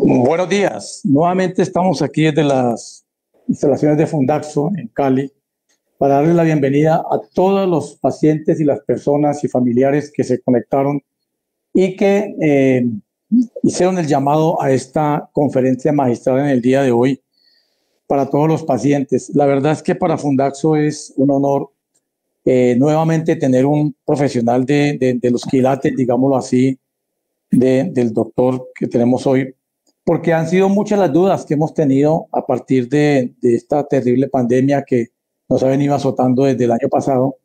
Buenos días. Nuevamente estamos aquí desde las instalaciones de Fundaxo en Cali para darle la bienvenida a todos los pacientes y las personas y familiares que se conectaron y que hicieron el llamado a esta conferencia magistral en el día de hoy para todos los pacientes. La verdad es que para Fundaxo es un honor nuevamente tener un profesional de los quilates, digámoslo así, del doctor que tenemos hoy, porque han sido muchas las dudas que hemos tenido a partir de esta terrible pandemia que nos ha venido azotando desde el año pasado.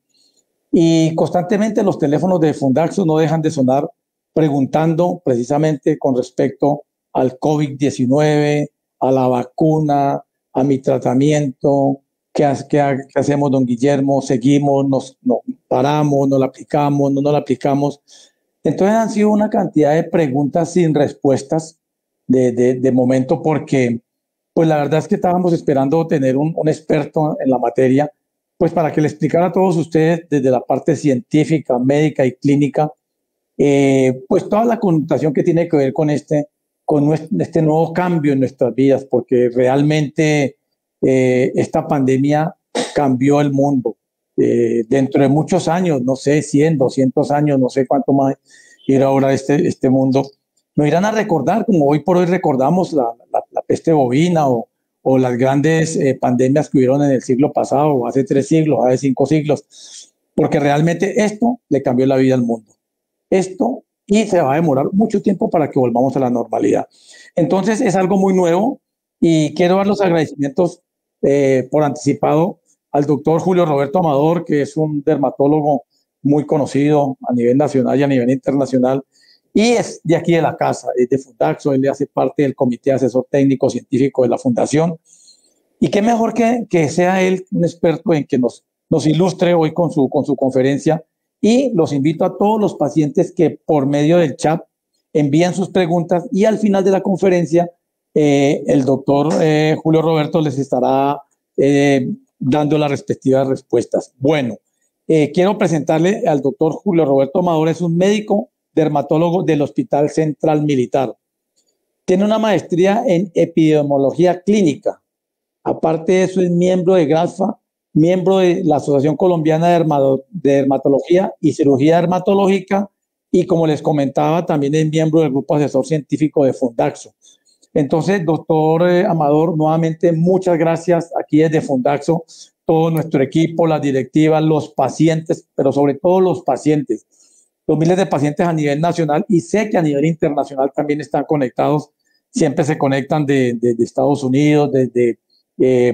Y constantemente los teléfonos de Fundaxo no dejan de sonar preguntando precisamente con respecto al COVID-19, a la vacuna, a mi tratamiento, qué hacemos, don Guillermo, seguimos, no paramos, no la aplicamos, no la aplicamos. Entonces han sido una cantidad de preguntas sin respuestas de momento, porque pues la verdad es que estábamos esperando tener un experto en la materia, pues para que le explicara a todos ustedes desde la parte científica, médica y clínica, pues toda la connotación que tiene que ver con este nuevo cambio en nuestras vidas, porque realmente esta pandemia cambió el mundo. Dentro de muchos años, no sé, 100, 200 años, no sé cuánto más ir ahora este mundo, nos irán a recordar, como hoy por hoy recordamos la peste bovina o las grandes pandemias que hubieron en el siglo pasado, hace 3 siglos, hace 5 siglos, porque realmente esto le cambió la vida al mundo. Esto, y se va a demorar mucho tiempo para que volvamos a la normalidad. Entonces es algo muy nuevo y quiero dar los agradecimientos por anticipado al doctor Julio Roberto Amador, que es un dermatólogo muy conocido a nivel nacional y a nivel internacional, y es de aquí de la casa, es de Fundaxo, él hace parte del comité asesor técnico científico de la fundación, y qué mejor que sea él un experto en que nos ilustre hoy con su conferencia, y los invito a todos los pacientes que por medio del chat envían sus preguntas y al final de la conferencia el doctor Julio Roberto les estará dando las respectivas respuestas. Bueno, quiero presentarle al doctor Julio Roberto Amador, es un médico dermatólogo del Hospital Central Militar. Tiene una maestría en epidemiología clínica. Aparte de eso, es miembro de GRASFA, miembro de la Asociación Colombiana de Dermatología y Cirugía Dermatológica, y como les comentaba, también es miembro del Grupo Asesor Científico de Fundaxo. Entonces, doctor Amador, nuevamente muchas gracias aquí desde Fundaxo, todo nuestro equipo, las directivas, los pacientes, pero sobre todo los pacientes, los miles de pacientes a nivel nacional, y sé que a nivel internacional también están conectados, siempre se conectan de Estados Unidos, desde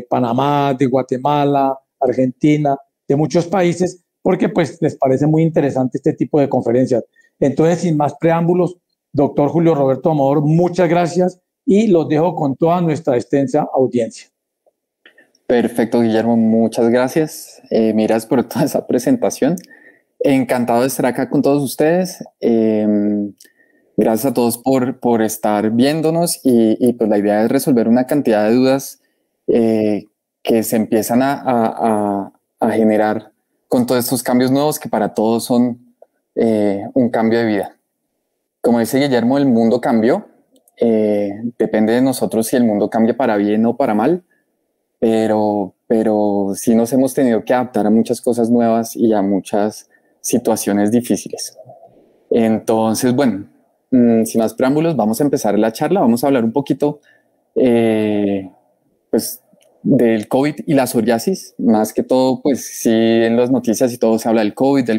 Panamá, de Guatemala, Argentina, de muchos países, porque pues les parece muy interesante este tipo de conferencias. Entonces, sin más preámbulos, doctor Julio Roberto Amador, muchas gracias y los dejo con toda nuestra extensa audiencia. Perfecto, Guillermo, muchas gracias. Miras por toda esa presentación. Encantado de estar acá con todos ustedes. Gracias a todos por estar viéndonos y pues la idea es resolver una cantidad de dudas que se empiezan a generar con todos estos cambios nuevos que para todos son un cambio de vida. Como dice Guillermo, el mundo cambió. Depende de nosotros si el mundo cambia para bien o para mal, pero sí nos hemos tenido que adaptar a muchas cosas nuevas y a muchas situaciones difíciles. Entonces, bueno, sin más preámbulos, vamos a empezar la charla. Vamos a hablar un poquito pues, del COVID y la psoriasis. Más que todo, pues sí, en las noticias y todo se habla del COVID,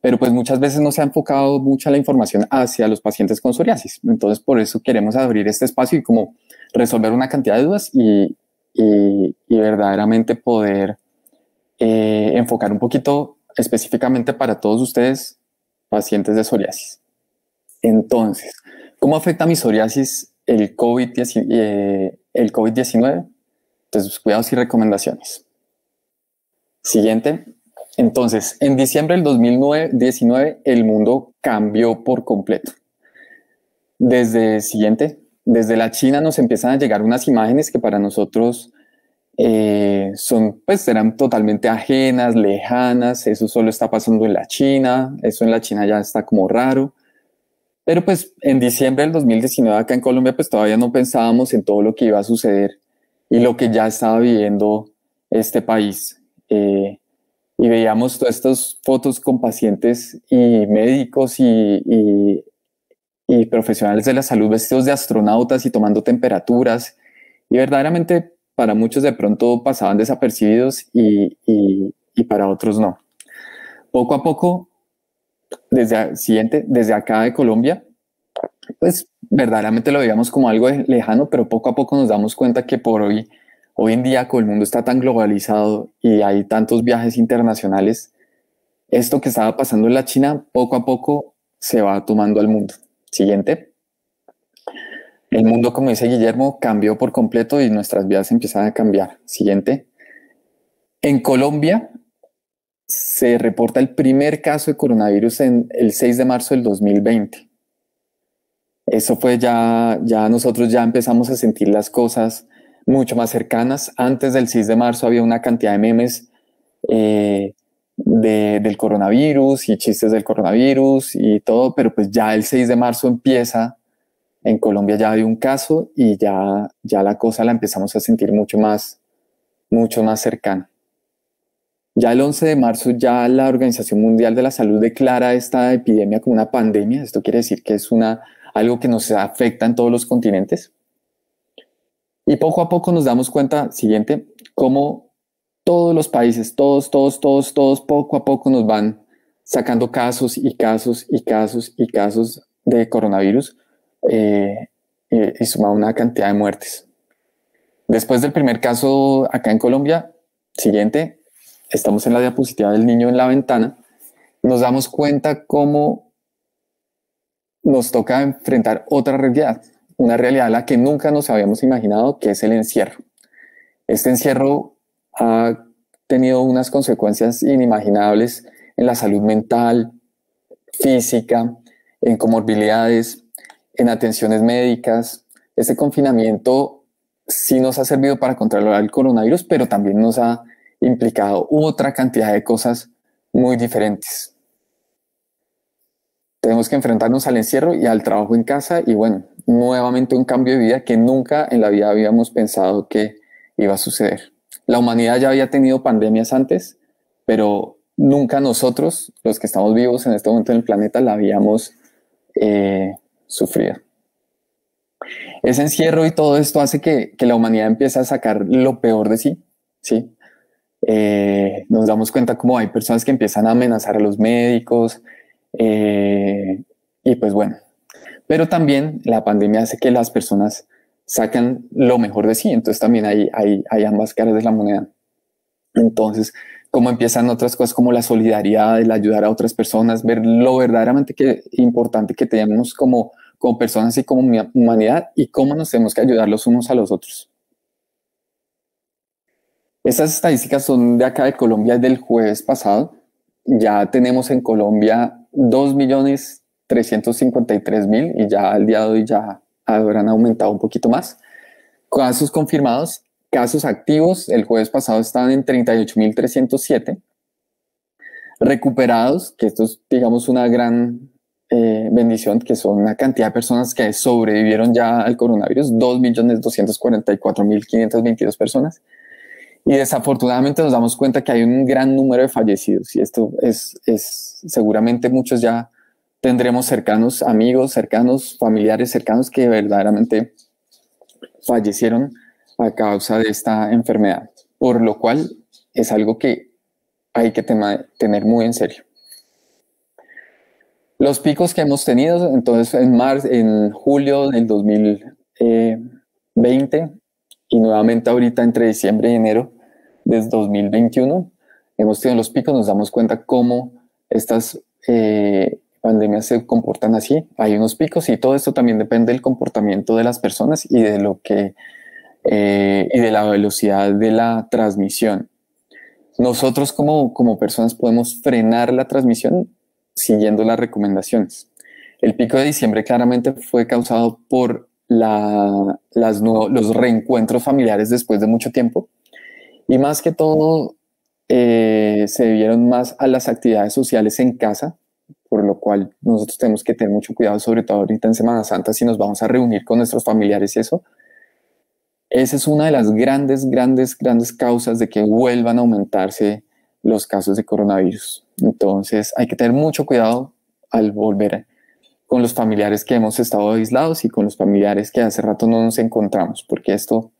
pero pues muchas veces no se ha enfocado mucha la información hacia los pacientes con psoriasis. Entonces, por eso queremos abrir este espacio y como resolver una cantidad de dudas y verdaderamente poder enfocar un poquito específicamente para todos ustedes, pacientes de psoriasis. Entonces, ¿cómo afecta mi psoriasis el COVID-19? Entonces, cuidados y recomendaciones. Siguiente. Entonces, en diciembre del 2019, el mundo cambió por completo. desde la China nos empiezan a llegar unas imágenes que para nosotros pues eran totalmente ajenas, lejanas. Eso solo está pasando en la China, eso en la China ya está como raro. Pero pues en diciembre del 2019 acá en Colombia pues todavía no pensábamos en todo lo que iba a suceder y lo que ya estaba viviendo este país. Y veíamos todas estas fotos con pacientes y médicos y profesionales de la salud vestidos de astronautas y tomando temperaturas. Y verdaderamente para muchos de pronto pasaban desapercibidos y para otros no. Poco a poco, desde acá de Colombia, pues verdaderamente lo veíamos como algo lejano, pero poco a poco nos damos cuenta que hoy en día, con el mundo está tan globalizado y hay tantos viajes internacionales, esto que estaba pasando en la China, poco a poco se va tomando al mundo. Siguiente. El mundo, como dice Guillermo, cambió por completo y nuestras vidas empiezan a cambiar. Siguiente. En Colombia se reporta el primer caso de coronavirus el 6 de marzo del 2020. Eso fue ya nosotros ya empezamos a sentir las cosas mucho más cercanas. Antes del 6 de marzo había una cantidad de memes del coronavirus y chistes del coronavirus y todo, pero pues ya el 6 de marzo empieza, en Colombia ya hay un caso y ya la cosa la empezamos a sentir mucho más cercana. Ya el 11 de marzo ya la Organización Mundial de la Salud declara esta epidemia como una pandemia. Esto quiere decir que es algo que nos afecta en todos los continentes. Y poco a poco nos damos cuenta, siguiente, cómo todos los países, todos, poco a poco nos van sacando casos y casos de coronavirus y suma una cantidad de muertes. Después del primer caso acá en Colombia, siguiente, estamos en la diapositiva del niño en la ventana, nos damos cuenta cómo nos toca enfrentar otra realidad, una realidad a la que nunca nos habíamos imaginado, que es el encierro. Este encierro ha tenido unas consecuencias inimaginables en la salud mental, física, en comorbilidades, en atenciones médicas. Este confinamiento sí nos ha servido para controlar el coronavirus, pero también nos ha implicado otra cantidad de cosas muy diferentes. Tenemos que enfrentarnos al encierro y al trabajo en casa y bueno, nuevamente un cambio de vida que nunca en la vida habíamos pensado que iba a suceder. La humanidad ya había tenido pandemias antes, pero nunca nosotros, los que estamos vivos en este momento en el planeta, la habíamos sufrido. Ese encierro y todo esto hace que la humanidad empiece a sacar lo peor de sí, ¿sí? Nos damos cuenta como hay personas que empiezan a amenazar a los médicos y pues bueno, pero también la pandemia hace que las personas sacan lo mejor de sí, entonces también hay ambas caras de la moneda. Entonces, como empiezan otras cosas como la solidaridad, el ayudar a otras personas, ver lo verdaderamente importante que tenemos como personas y como humanidad y cómo nos tenemos que ayudar los unos a los otros. Estas estadísticas son de acá de Colombia del jueves pasado. Ya tenemos en Colombia 2.353.000 y ya al día de hoy ya habrán aumentado un poquito más. Casos confirmados, casos activos, el jueves pasado estaban en 38.307. Recuperados, que esto es, digamos, una gran bendición, que son una cantidad de personas que sobrevivieron ya al coronavirus, 2.244.522 personas. Y desafortunadamente nos damos cuenta que hay un gran número de fallecidos y esto es seguramente muchos ya tendremos cercanos, amigos cercanos, familiares cercanos que verdaderamente fallecieron a causa de esta enfermedad, por lo cual es algo que hay que tener muy en serio. Los picos que hemos tenido, entonces en julio del 2020 y nuevamente ahorita entre diciembre y enero del 2021, hemos tenido los picos, nos damos cuenta cómo estas pandemias se comportan así. Hay unos picos y todo esto también depende del comportamiento de las personas y de y de la velocidad de la transmisión. Nosotros como personas podemos frenar la transmisión siguiendo las recomendaciones. El pico de diciembre claramente fue causado por los reencuentros familiares después de mucho tiempo, y más que todo se debieron más a las actividades sociales en casa, por lo cual nosotros tenemos que tener mucho cuidado, sobre todo ahorita en Semana Santa, si nos vamos a reunir con nuestros familiares y eso. Esa es una de las grandes causas de que vuelvan a aumentarse los casos de coronavirus. Entonces hay que tener mucho cuidado al volver con los familiares que hemos estado aislados y con los familiares que hace rato no nos encontramos, porque esto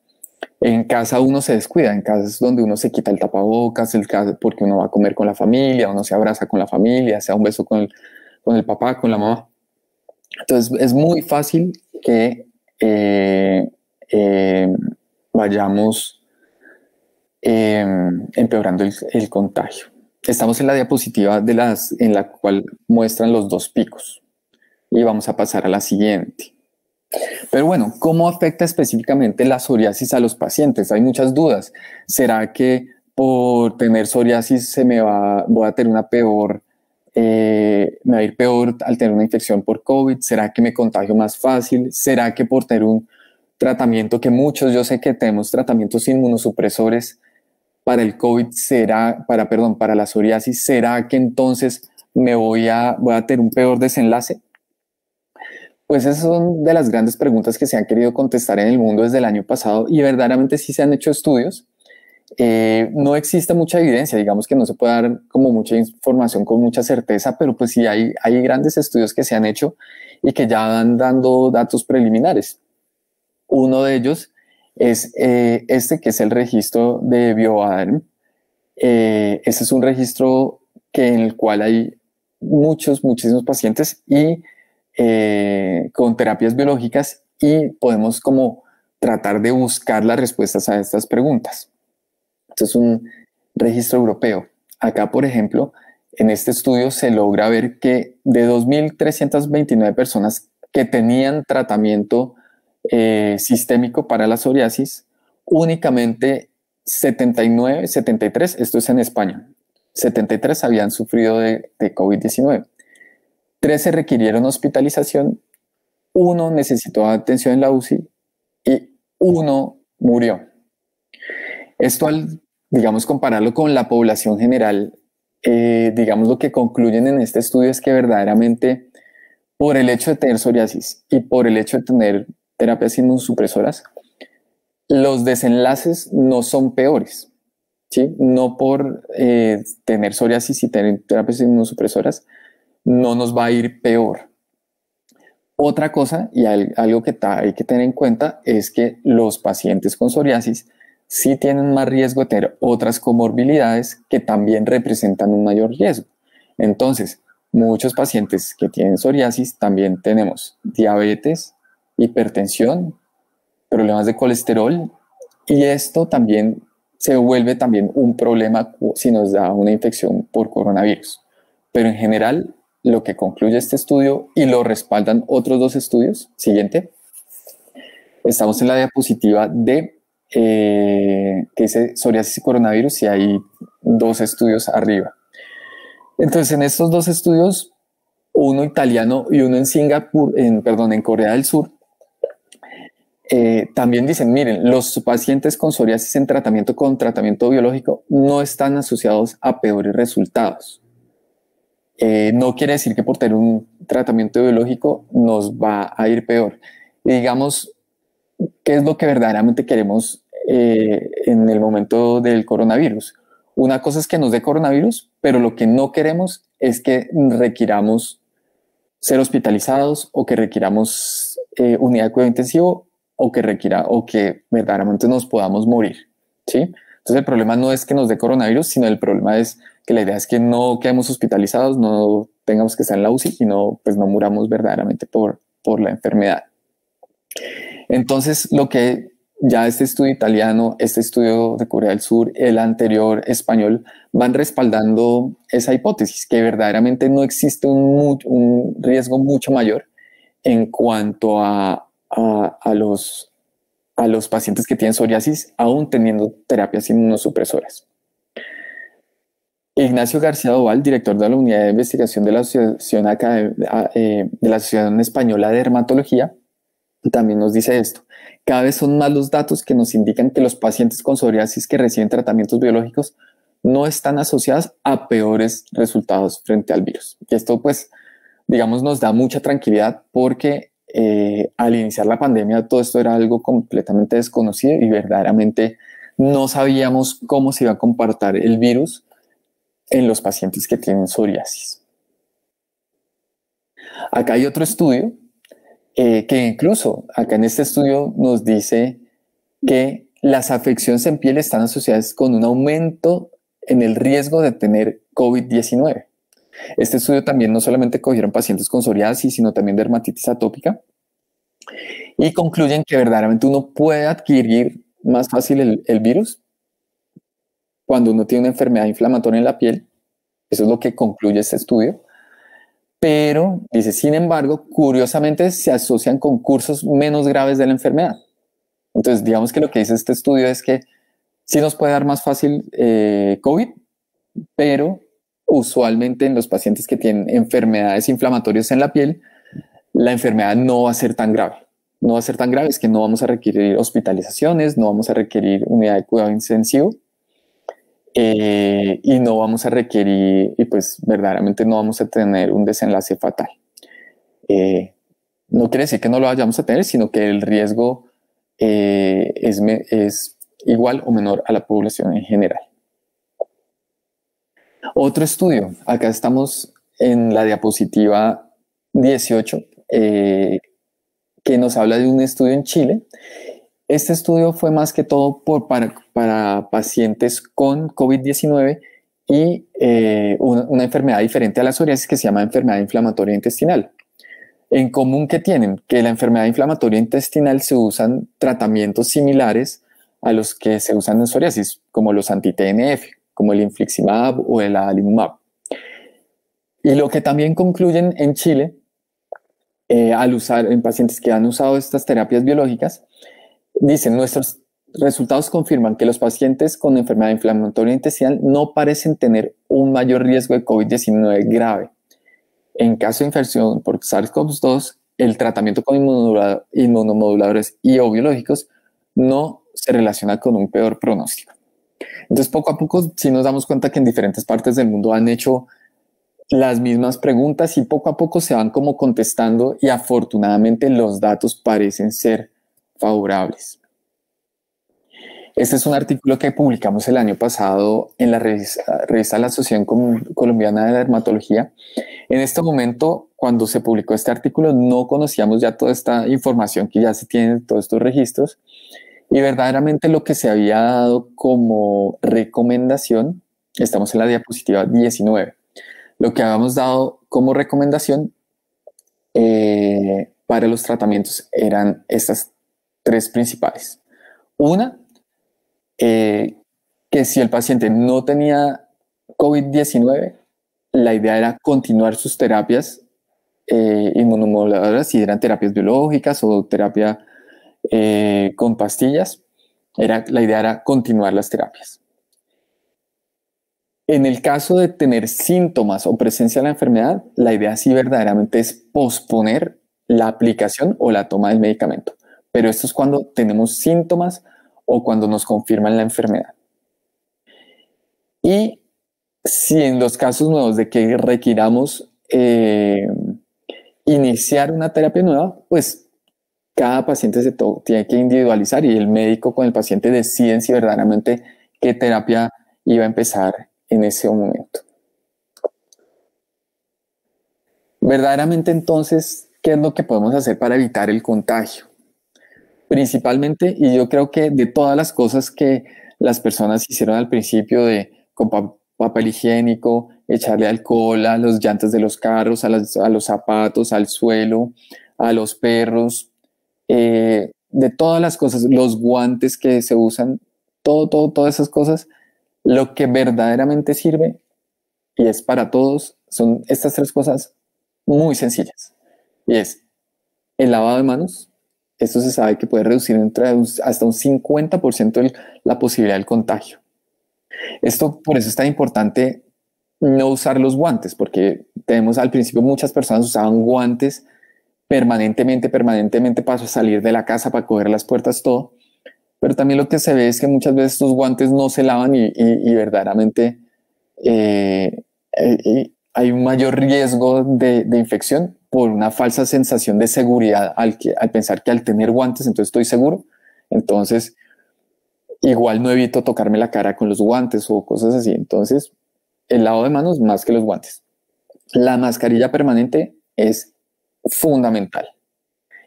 en casa uno se descuida, en casa es donde uno se quita el tapabocas, porque uno va a comer con la familia, uno se abraza con la familia, se da un beso con el papá, con la mamá. Entonces es muy fácil que vayamos empeorando el contagio. Estamos en la diapositiva en la cual muestran los dos picos y vamos a pasar a la siguiente. Pero bueno, ¿cómo afecta específicamente la psoriasis a los pacientes? Hay muchas dudas. ¿Será que por tener psoriasis voy a tener me va a ir peor al tener una infección por COVID? ¿Será que me contagio más fácil? ¿Será que por tener un tratamiento que yo sé que tenemos tratamientos inmunosupresores para el COVID, para la psoriasis, ¿será que entonces voy a tener un peor desenlace? Pues esas son de las grandes preguntas que se han querido contestar en el mundo desde el año pasado y verdaderamente sí se han hecho estudios. No existe mucha evidencia, digamos que no se puede dar como mucha información con mucha certeza, pero pues sí hay grandes estudios que se han hecho y que ya van dando datos preliminares. Uno de ellos es que es el registro de Bioadem. Ese es un registro en el cual hay muchísimos pacientes y con terapias biológicas y podemos como tratar de buscar las respuestas a estas preguntas. Este es un registro europeo. Acá, por ejemplo, en este estudio se logra ver que de 2.329 personas que tenían tratamiento sistémico para la psoriasis, únicamente 73, esto es en España, 73 habían sufrido de COVID-19. 13 requirieron hospitalización, 1 necesitó atención en la UCI y 1 murió. Esto digamos, compararlo con la población general, digamos, lo que concluyen en este estudio es que verdaderamente por el hecho de tener psoriasis y por el hecho de tener terapias inmunosupresoras, los desenlaces no son peores, ¿sí? No por tener psoriasis y tener terapias inmunosupresoras, no nos va a ir peor. Otra cosa, y algo que hay que tener en cuenta, es que los pacientes con psoriasis sí tienen más riesgo de tener otras comorbilidades que también representan un mayor riesgo. Entonces, muchos pacientes que tienen psoriasis también tenemos diabetes, hipertensión, problemas de colesterol, y esto también se vuelve también un problema si nos da una infección por coronavirus. Pero en general, lo que concluye este estudio y lo respaldan otros 2 estudios. Siguiente. Estamos en la diapositiva que dice psoriasis y coronavirus y hay 2 estudios arriba. Entonces, en estos 2 estudios, uno italiano y uno en Corea del Sur, también dicen, miren, los pacientes con psoriasis en tratamiento con tratamiento biológico no están asociados a peores resultados. No quiere decir que por tener un tratamiento biológico nos va a ir peor. Y digamos, ¿qué es lo que verdaderamente queremos en el momento del coronavirus? Una cosa es que nos dé coronavirus, pero lo que no queremos es que requiramos ser hospitalizados o que requiramos unidad de cuidado intensivo o que verdaderamente nos podamos morir, ¿sí? Entonces el problema no es que nos dé coronavirus, sino el problema es que la idea es que no quedemos hospitalizados, no tengamos que estar en la UCI y no muramos verdaderamente por la enfermedad. Entonces, lo que ya este estudio italiano, este estudio de Corea del Sur, el anterior español, van respaldando esa hipótesis, que verdaderamente no existe un riesgo mucho mayor en cuanto a los pacientes que tienen psoriasis, aún teniendo terapias inmunosupresoras. Ignacio García Doval, director de la Unidad de Investigación de la Asociación Española de Dermatología, también nos dice esto. Cada vez son más los datos que nos indican que los pacientes con psoriasis que reciben tratamientos biológicos no están asociados a peores resultados frente al virus. Y esto, pues, digamos, nos da mucha tranquilidad porque al iniciar la pandemia todo esto era algo completamente desconocido y verdaderamente no sabíamos cómo se iba a comportar el virus en los pacientes que tienen psoriasis. Acá hay otro estudio que incluso acá en este estudio nos dice que las afecciones en piel están asociadas con un aumento en el riesgo de tener COVID-19. Este estudio también no solamente cogieron pacientes con psoriasis, sino también dermatitis atópica y concluyen que verdaderamente uno puede adquirir más fácil el virus cuando uno tiene una enfermedad inflamatoria en la piel. Eso es lo que concluye este estudio. Pero, dice, sin embargo, curiosamente se asocian con cursos menos graves de la enfermedad. Entonces, digamos que lo que dice este estudio es que sí nos puede dar más fácil COVID, pero usualmente en los pacientes que tienen enfermedades inflamatorias en la piel, la enfermedad no va a ser tan grave. No va a ser tan grave, es que no vamos a requerir hospitalizaciones, no vamos a requerir unidad de cuidado intensivo. Y no vamos a requerir, y pues verdaderamente no vamos a tener un desenlace fatal. No quiere decir que no lo vayamos a tener, sino que el riesgo es igual o menor a la población en general. Otro estudio, acá estamos en la diapositiva 18, que nos habla de un estudio en Chile. Este estudio fue más que todo para pacientes con COVID-19 y una enfermedad diferente a la psoriasis que se llama enfermedad inflamatoria intestinal. En común, ¿qué tienen? Que la enfermedad inflamatoria intestinal se usan tratamientos similares a los que se usan en psoriasis, como los anti-TNF, como el infliximab o el adalimumab. Y lo que también concluyen en Chile, al usar en pacientes que han usado estas terapias biológicas, dicen, nuestros resultados confirman que los pacientes con enfermedad inflamatoria intestinal no parecen tener un mayor riesgo de COVID-19 grave. En caso de infección por SARS-CoV-2, el tratamiento con inmunomoduladores y o biológicos no se relaciona con un peor pronóstico. Entonces, poco a poco sí nos damos cuenta que en diferentes partes del mundo han hecho las mismas preguntas y poco a poco se van como contestando y afortunadamente los datos parecen ser favorables. Este es un artículo que publicamos el año pasado en la revista de la Asociación Colombiana de Dermatología. En este momento, cuando se publicó este artículo, no conocíamos ya toda esta información que ya se tiene en todos estos registros y verdaderamente lo que se había dado como recomendación, estamos en la diapositiva 19, lo que habíamos dado como recomendación para los tratamientos eran estas tres principales. Una, que si el paciente no tenía COVID-19, la idea era continuar sus terapias inmunomoduladoras, si eran terapias biológicas o terapia con pastillas, la idea era continuar las terapias. En el caso de tener síntomas o presencia de la enfermedad, la idea sí verdaderamente es posponer la aplicación o la toma del medicamento. Pero esto es cuando tenemos síntomas o cuando nos confirman la enfermedad. Y si en los casos nuevos de que requiramos iniciar una terapia nueva, pues cada paciente se tiene que individualizar y el médico con el paciente deciden si verdaderamente qué terapia iba a empezar en ese momento. Verdaderamente entonces, ¿qué es lo que podemos hacer para evitar el contagio? Principalmente, y yo creo que de todas las cosas que las personas hicieron al principio con papel higiénico, echarle alcohol a los llantas de los carros, a los zapatos, al suelo, a los perros, de todas las cosas, los guantes que se usan, todas esas cosas, lo que verdaderamente sirve y es para todos son estas tres cosas muy sencillas. Y es el lavado de manos. Esto se sabe que puede reducir hasta un 50% la posibilidad del contagio. Esto por eso es tan importante no usar los guantes, porque tenemos al principio muchas personas usaban guantes permanentemente para salir de la casa, para coger las puertas, todo. Pero también lo que se ve es que muchas veces estos guantes no se lavan y verdaderamente hay un mayor riesgo de infección por una falsa sensación de seguridad al pensar que al tener guantes entonces estoy seguro. Entonces igual no evito tocarme la cara con los guantes o cosas así. Entonces el lavado de manos más que los guantes. La mascarilla permanente es fundamental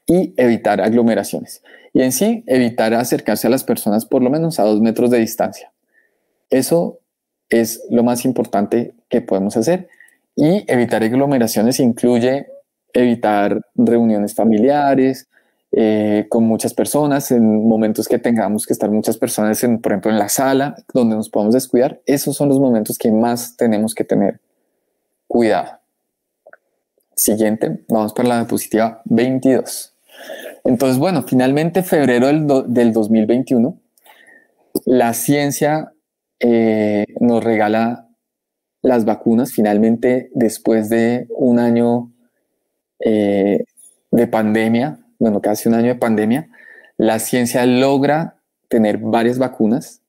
y evitar aglomeraciones. Y en sí, evitar acercarse a las personas por lo menos a 2 metros de distancia. Eso es lo más importante que podemos hacer. Y evitar aglomeraciones incluye evitar reuniones familiares con muchas personas, en momentos que tengamos que estar muchas personas, por ejemplo, en la sala, donde nos podamos descuidar. Esos son los momentos que más tenemos que tener cuidado. Siguiente, vamos para la diapositiva 22. Entonces, bueno, finalmente febrero del 2021, la ciencia nos regala las vacunas. Finalmente, después de un año de pandemia, bueno, casi un año de pandemia, la ciencia logra tener varias vacunas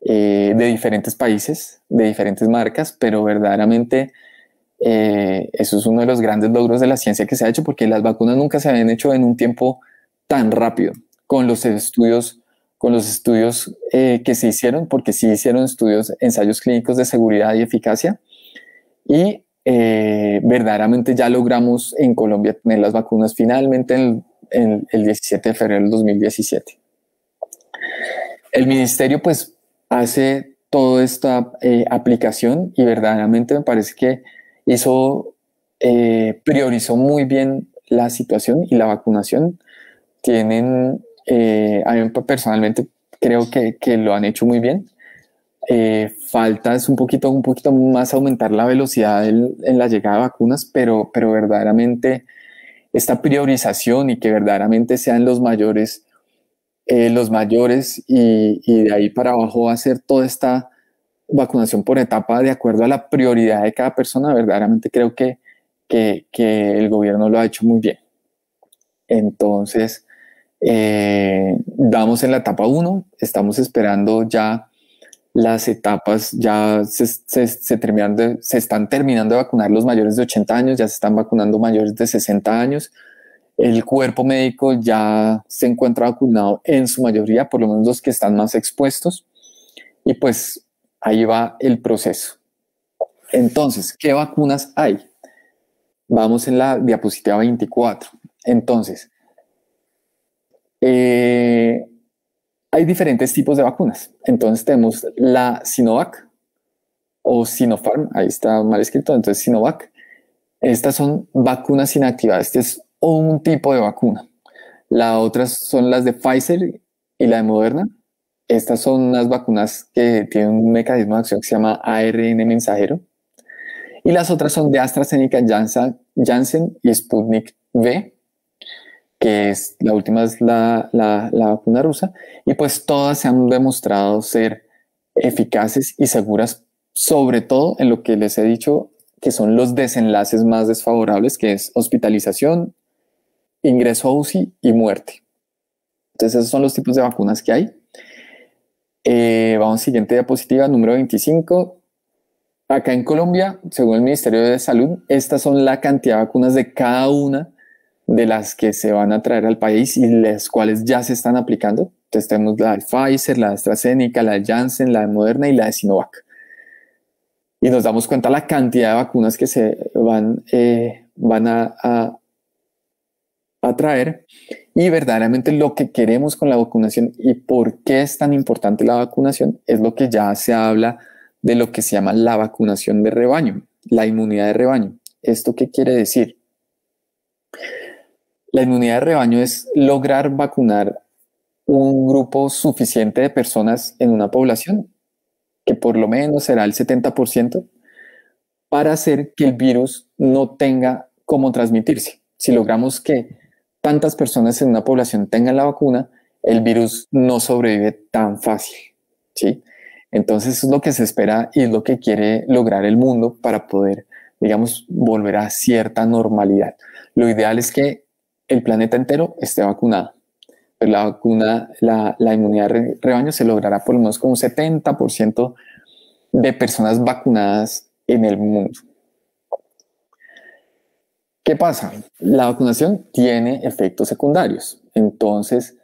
de diferentes países, de diferentes marcas, pero verdaderamente eso es uno de los grandes logros de la ciencia que se ha hecho, porque las vacunas nunca se habían hecho en un tiempo tan rápido con los estudios que se hicieron, porque sí hicieron ensayos clínicos de seguridad y eficacia, y verdaderamente ya logramos en Colombia tener las vacunas finalmente en el 17 de febrero del 2017. El ministerio pues hace toda esta aplicación y verdaderamente me parece que priorizó muy bien la situación y la vacunación. A mí personalmente creo que lo han hecho muy bien. Falta es un poquito más aumentar la velocidad en la llegada de vacunas, pero verdaderamente esta priorización y que verdaderamente sean los mayores y de ahí para abajo hacer toda esta vacunación por etapa de acuerdo a la prioridad de cada persona, verdaderamente creo que el gobierno lo ha hecho muy bien. Entonces, vamos en la etapa 1, estamos esperando ya las etapas, ya se están terminando de vacunar los mayores de 80 años, ya se están vacunando mayores de 60 años. El cuerpo médico ya se encuentra vacunado en su mayoría, por lo menos los que están más expuestos, y pues ahí va el proceso. Entonces, ¿qué vacunas hay? Vamos en la diapositiva 24. Entonces, hay diferentes tipos de vacunas. Entonces tenemos la Sinovac o Sinopharm, ahí está mal escrito, entonces Sinovac. Estas son vacunas inactivadas, este es un tipo de vacuna. Las otras son las de Pfizer y la de Moderna. Estas son unas vacunas que tienen un mecanismo de acción que se llama ARN mensajero. Y las otras son de AstraZeneca, Janssen y Sputnik V, que es la última es la vacuna rusa. Y pues todas se han demostrado ser eficaces y seguras, sobre todo en lo que les he dicho, que son los desenlaces más desfavorables, que es hospitalización, ingreso a UCI y muerte. Entonces esos son los tipos de vacunas que hay. Vamos siguiente diapositiva, número 25. Acá en Colombia, según el Ministerio de Salud, estas son la cantidad de vacunas de cada una de las que se van a traer al país y las cuales ya se están aplicando. Entonces tenemos la de Pfizer, la de AstraZeneca, la de Janssen, la de Moderna y la de Sinovac. Y nos damos cuenta la cantidad de vacunas que se van a traer, y verdaderamente lo que queremos con la vacunación y por qué es tan importante la vacunación es lo que ya se habla de lo que se llama la vacunación de rebaño, la inmunidad de rebaño. ¿Esto qué quiere decir? La inmunidad de rebaño es lograr vacunar un grupo suficiente de personas en una población, que por lo menos será el 70%, para hacer que el virus no tenga cómo transmitirse. Si logramos que tantas personas en una población tengan la vacuna, el virus no sobrevive tan fácil, ¿sí? Entonces es lo que se espera y es lo que quiere lograr el mundo para poder, digamos, volver a cierta normalidad. Lo ideal es que el planeta entero esté vacunado. Pero la vacuna, la inmunidad de rebaño se logrará por lo menos con un 70% de personas vacunadas en el mundo. ¿Qué pasa? La vacunación tiene efectos secundarios. Entonces,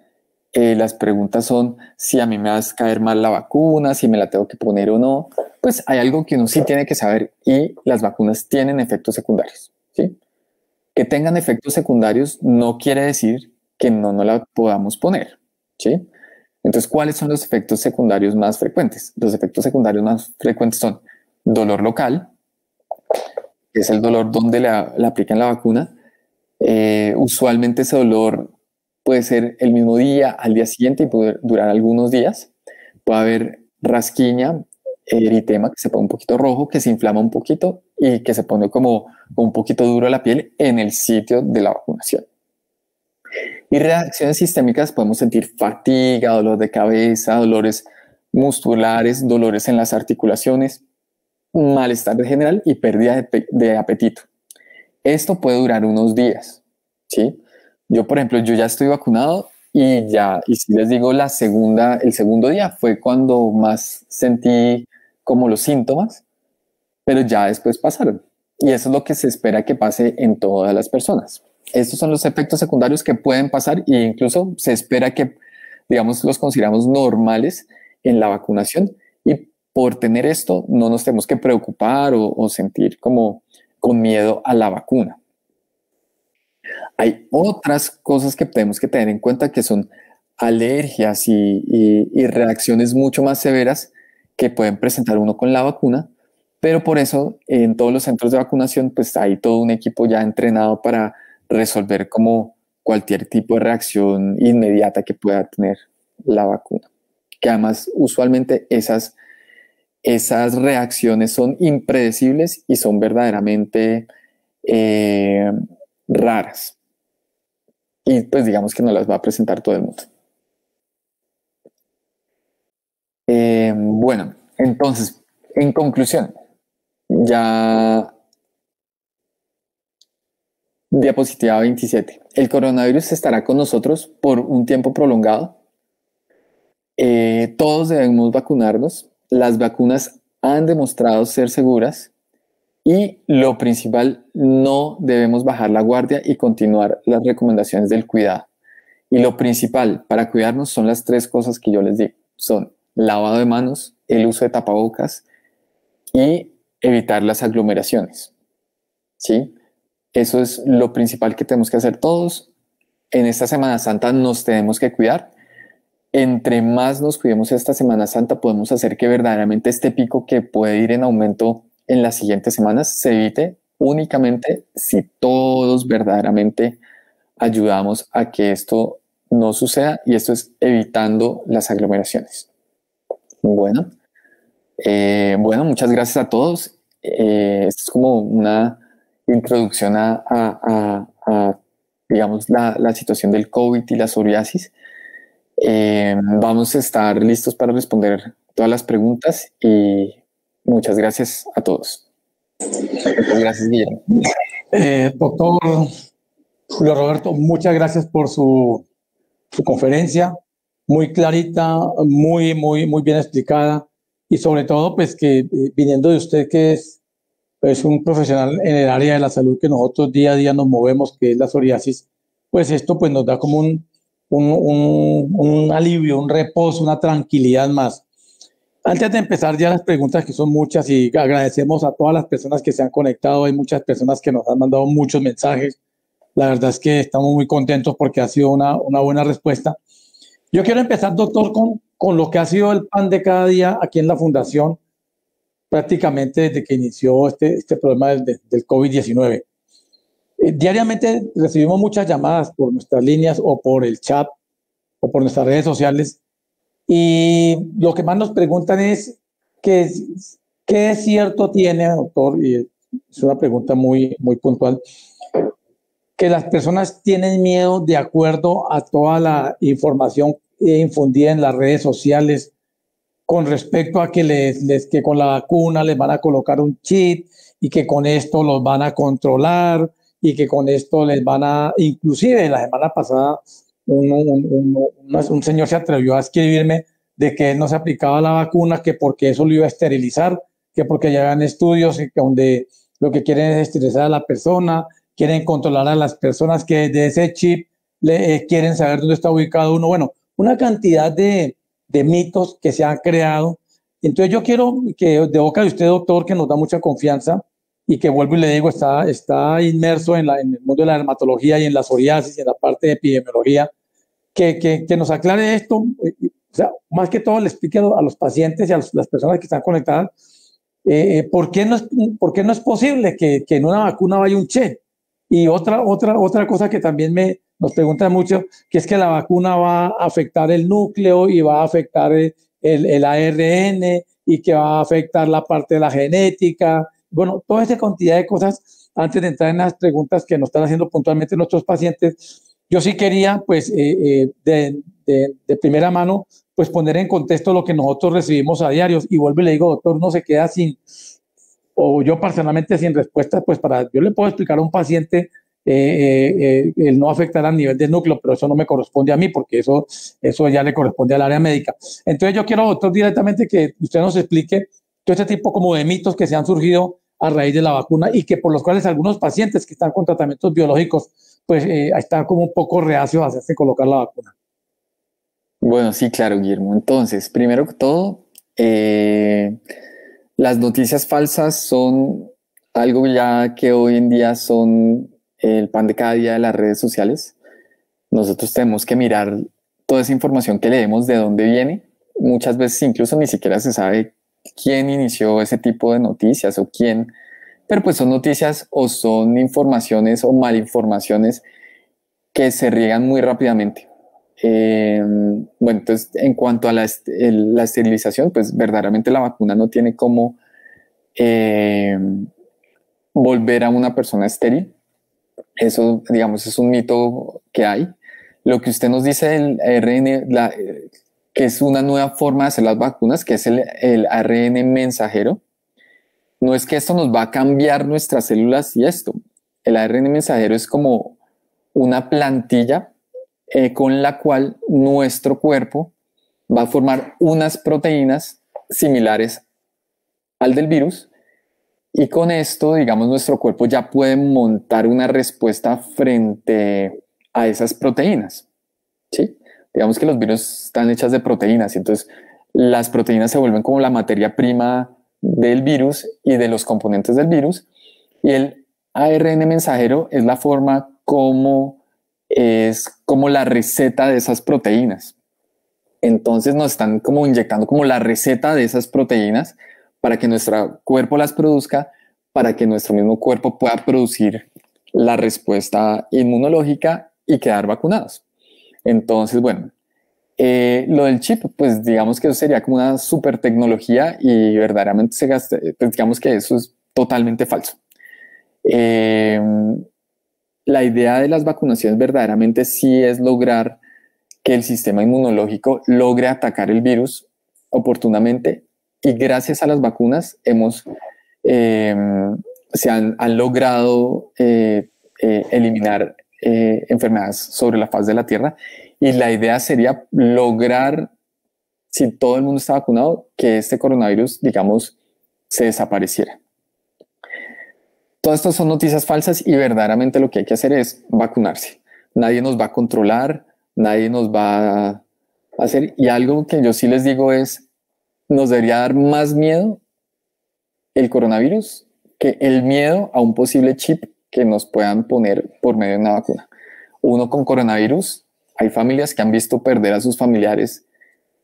las preguntas son si a mí me va a caer mal la vacuna, si me la tengo que poner o no. Pues hay algo que uno sí tiene que saber y las vacunas tienen efectos secundarios, ¿sí? Que tengan efectos secundarios no quiere decir que no la podamos poner, ¿sí? Entonces, ¿cuáles son los efectos secundarios más frecuentes? Los efectos secundarios más frecuentes son dolor local, que es el dolor donde le aplican la vacuna. Usualmente ese dolor puede ser el mismo día, al día siguiente y puede durar algunos días. Puede haber rasquiña, eritema, que se pone un poquito rojo, que se inflama un poquito y que se pone como un poquito duro la piel en el sitio de la vacunación. Y reacciones sistémicas, podemos sentir fatiga, dolor de cabeza, dolores musculares, dolores en las articulaciones, malestar general y pérdida de apetito. Esto puede durar unos días, ¿sí? Yo, por ejemplo, yo ya estoy vacunado y si les digo el segundo día fue cuando más sentí como los síntomas, pero ya después pasaron. Y eso es lo que se espera que pase en todas las personas. Estos son los efectos secundarios que pueden pasar e incluso se espera que, digamos, los consideramos normales en la vacunación y por tener esto no nos tenemos que preocupar o sentir como con miedo a la vacuna. Hay otras cosas que tenemos que tener en cuenta que son alergias y reacciones mucho más severas que pueden presentar uno con la vacuna, pero por eso en todos los centros de vacunación pues hay todo un equipo ya entrenado para resolver como cualquier tipo de reacción inmediata que pueda tener la vacuna. Que además usualmente esas reacciones son impredecibles y son verdaderamente raras. Y pues digamos que no las va a presentar todo el mundo. Bueno, entonces, en conclusión, ya diapositiva 27. El coronavirus estará con nosotros por un tiempo prolongado. Todos debemos vacunarnos. Las vacunas han demostrado ser seguras y lo principal, no debemos bajar la guardia y continuar las recomendaciones del cuidado. Y lo principal para cuidarnos son las 3 cosas que yo les digo. Son lavado de manos, el uso de tapabocas y evitar las aglomeraciones. ¿Sí? Eso es lo principal que tenemos que hacer todos. En esta Semana Santa nos tenemos que cuidar. Entre más nos cuidemos esta Semana Santa, podemos hacer que verdaderamente este pico que puede ir en aumento en las siguientes semanas se evite únicamente si todos verdaderamente ayudamos a que esto no suceda, y esto es evitando las aglomeraciones. Bueno, muchas gracias a todos. Esto es como una introducción a digamos, la situación del COVID y la psoriasis. Vamos a estar listos para responder todas las preguntas y muchas gracias a todos. Muchas gracias, Guillermo. Doctor Julio Roberto, muchas gracias por su conferencia, muy clarita, muy bien explicada, y sobre todo pues que viniendo de usted, que es un profesional en el área de la salud que nosotros día a día nos movemos, que es la psoriasis, pues esto pues nos da como un alivio, un reposo, una tranquilidad más. Antes de empezar ya las preguntas, que son muchas, y agradecemos a todas las personas que se han conectado, hay muchas personas que nos han mandado muchos mensajes. La verdad es que estamos muy contentos porque ha sido una buena respuesta. Yo quiero empezar, doctor, con lo que ha sido el pan de cada día aquí en la Fundación, prácticamente desde que inició este problema del COVID-19. Diariamente recibimos muchas llamadas por nuestras líneas o por el chat o por nuestras redes sociales, y lo que más nos preguntan es ¿qué es cierto tiene, doctor? Y es una pregunta muy puntual, que las personas tienen miedo de acuerdo a toda la información infundida en las redes sociales con respecto a que que con la vacuna les van a colocar un chip y que con esto los van a controlar y que con esto les van a, inclusive la semana pasada un señor se atrevió a escribirme de que él no se aplicaba la vacuna, que porque eso lo iba a esterilizar, que porque ya habían estudios donde lo que quieren es esterilizar a la persona, quieren controlar a las personas que de ese chip quieren saber dónde está ubicado uno. Bueno, una cantidad de mitos que se han creado. Entonces yo quiero que de boca de usted, doctor, que nos da mucha confianza y que vuelvo y le digo, está inmerso en el mundo de la dermatología y en la psoriasis y en la parte de epidemiología, que nos aclare esto, o sea, más que todo le explique a los pacientes y a las personas que están conectadas, ¿por qué no es posible que en una vacuna vaya un che? Y otra cosa que también nos preguntan mucho, que es que la vacuna va a afectar el núcleo y va a afectar el ARN y que va a afectar la parte de la genética. Bueno, toda esa cantidad de cosas, antes de entrar en las preguntas que nos están haciendo puntualmente nuestros pacientes, yo sí quería, pues, de primera mano, pues poner en contexto lo que nosotros recibimos a diario. Y vuelvo y le digo, doctor, no se queda sin, o yo personalmente sin respuesta, pues yo le puedo explicar a un paciente el no afectar a nivel de núcleo, pero eso no me corresponde a mí porque eso ya le corresponde al área médica. Entonces yo quiero, doctor, directamente que usted nos explique todo este tipo como de mitos que se han surgido a raíz de la vacuna y que por los cuales algunos pacientes que están con tratamientos biológicos pues están como un poco reacios a hacerse colocar la vacuna. Bueno, sí, claro, Guillermo. Entonces, primero que todo, las noticias falsas son algo ya que hoy en día son el pan de cada día de las redes sociales. Nosotros tenemos que mirar toda esa información que leemos de dónde viene. Muchas veces incluso ni siquiera se sabe quién inició ese tipo de noticias o quién, pero pues son noticias o son informaciones o malinformaciones que se riegan muy rápidamente. Bueno, entonces en cuanto a la esterilización, pues verdaderamente la vacuna no tiene cómo volver a una persona estéril. Eso, digamos, es un mito que hay. Lo que usted nos dice del ARN, que es una nueva forma de hacer las vacunas, que es el ARN mensajero, no es que esto nos va a cambiar nuestras células y esto. El ARN mensajero es como una plantilla con la cual nuestro cuerpo va a formar unas proteínas similares al del virus y con esto, digamos, nuestro cuerpo ya puede montar una respuesta frente a esas proteínas, ¿sí? Digamos que los virus están hechas de proteínas y entonces las proteínas se vuelven como la materia prima del virus y de los componentes del virus y el ARN mensajero es la forma como es como la receta de esas proteínas. Entonces nos están como inyectando como la receta de esas proteínas para que nuestro cuerpo las produzca, para que nuestro mismo cuerpo pueda producir la respuesta inmunológica y quedar vacunados. Entonces, bueno, lo del chip, pues digamos que eso sería como una super tecnología y verdaderamente pues digamos que eso es totalmente falso. La idea de las vacunaciones verdaderamente sí es lograr que el sistema inmunológico logre atacar el virus oportunamente y gracias a las vacunas se han logrado eliminar enfermedades sobre la faz de la Tierra y la idea sería lograr, si todo el mundo está vacunado, que este coronavirus, digamos, se desapareciera. Todas estas son noticias falsas y verdaderamente lo que hay que hacer es vacunarse. Nadie nos va a controlar, nadie nos va a hacer. Y algo que yo sí les digo es, nos debería dar más miedo el coronavirus que el miedo a un posible chip que nos puedan poner por medio de una vacuna. Uno con coronavirus, hay familias que han visto perder a sus familiares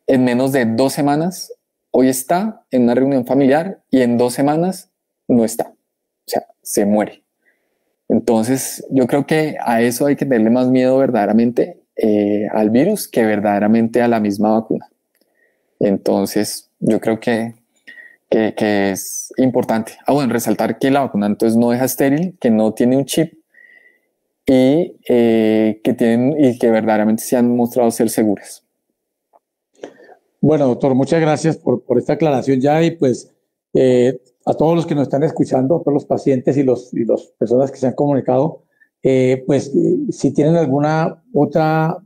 en menos de 2 semanas. Hoy está en una reunión familiar y en 2 semanas no está. O sea, se muere. Entonces, yo creo que a eso hay que tenerle más miedo verdaderamente al virus que verdaderamente a la misma vacuna. Entonces, yo creo que es importante. Bueno, resaltar que la vacuna entonces no deja estéril, que no tiene un chip y que verdaderamente se han mostrado ser seguras. Bueno, doctor, muchas gracias por esta aclaración ya y pues a todos los que nos están escuchando, a todos los pacientes y los personas que se han comunicado, si tienen alguna otra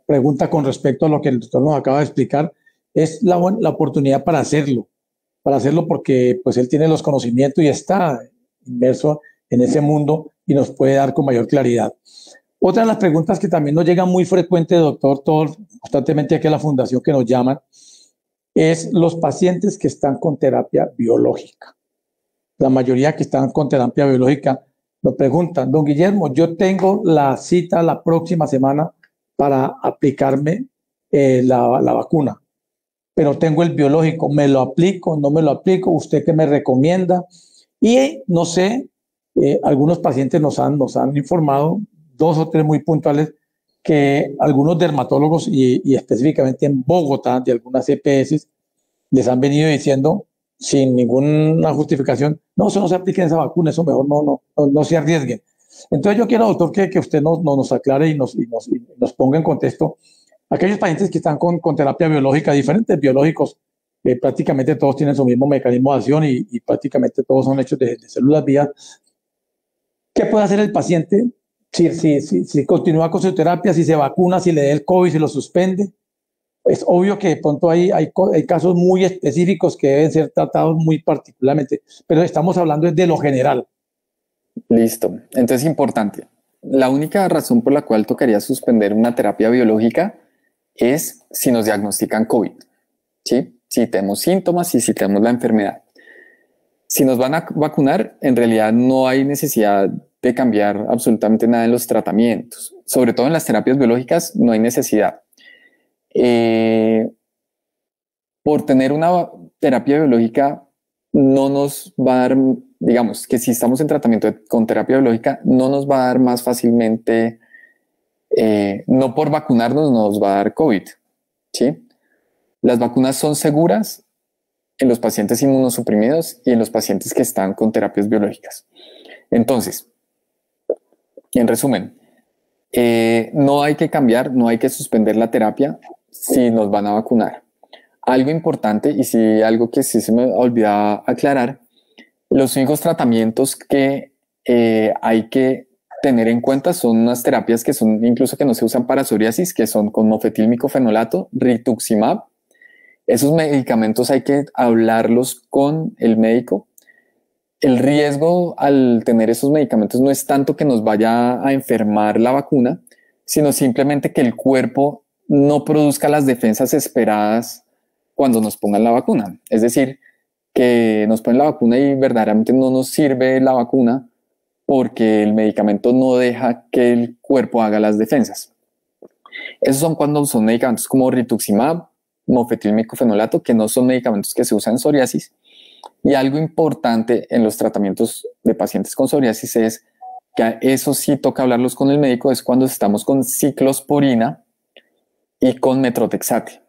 pregunta con respecto a lo que el doctor nos acaba de explicar, es la oportunidad para hacerlo porque pues él tiene los conocimientos y está inmerso en ese mundo y nos puede dar con mayor claridad. Otra de las preguntas que también nos llega muy frecuente, doctor, todos constantemente aquí a la fundación que nos llaman, es los pacientes que están con terapia biológica. La mayoría que están con terapia biológica nos preguntan, don Guillermo, yo tengo la cita la próxima semana para aplicarme la vacuna, pero tengo el biológico, ¿me lo aplico? ¿No me lo aplico? ¿Usted qué me recomienda? Y no sé, algunos pacientes nos han informado, dos o tres muy puntuales, que algunos dermatólogos y específicamente en Bogotá, de algunas EPS, les han venido diciendo sin ninguna justificación, no, eso no se aplique en esa vacuna, eso mejor no se arriesguen. Entonces yo quiero, doctor, que usted nos aclare y nos ponga en contexto aquellos pacientes que están con terapia biológica, diferentes biológicos, prácticamente todos tienen su mismo mecanismo de acción y prácticamente todos son hechos de células vivas. ¿Qué puede hacer el paciente si continúa con su terapia, si se vacuna, si le da el COVID, si lo suspende? Es obvio que de pronto hay casos muy específicos que deben ser tratados muy particularmente, pero estamos hablando de lo general. Listo. Entonces, importante. La única razón por la cual tocaría suspender una terapia biológica es si nos diagnostican COVID, ¿sí? Si tenemos síntomas y si tenemos la enfermedad. Si nos van a vacunar, en realidad no hay necesidad de cambiar absolutamente nada en los tratamientos. Sobre todo en las terapias biológicas no hay necesidad. Por tener una terapia biológica no nos va a dar, digamos que si estamos en tratamiento con terapia biológica no nos va a dar más fácilmente, no por vacunarnos nos va a dar COVID, ¿sí? Las vacunas son seguras en los pacientes inmunosuprimidos y en los pacientes que están con terapias biológicas. Entonces, en resumen, no hay que cambiar, no hay que suspender la terapia si nos van a vacunar. Algo importante y sí, algo que sí se me olvidaba aclarar, los únicos tratamientos que hay que tener en cuenta son unas terapias que son incluso que no se usan para psoriasis, que son con mofetilmicofenolato, rituximab. Esos medicamentos hay que hablarlos con el médico. El riesgo al tener esos medicamentos no es tanto que nos vaya a enfermar la vacuna, sino simplemente que el cuerpo no produzca las defensas esperadas cuando nos pongan la vacuna. Es decir, que nos ponen la vacuna y verdaderamente no nos sirve la vacuna porque el medicamento no deja que el cuerpo haga las defensas. Esos son cuando son medicamentos como rituximab, mofetilmicofenolato, que no son medicamentos que se usan en psoriasis. Y algo importante en los tratamientos de pacientes con psoriasis es que eso sí toca hablarlos con el médico, es cuando estamos con ciclosporina y con metrotexate.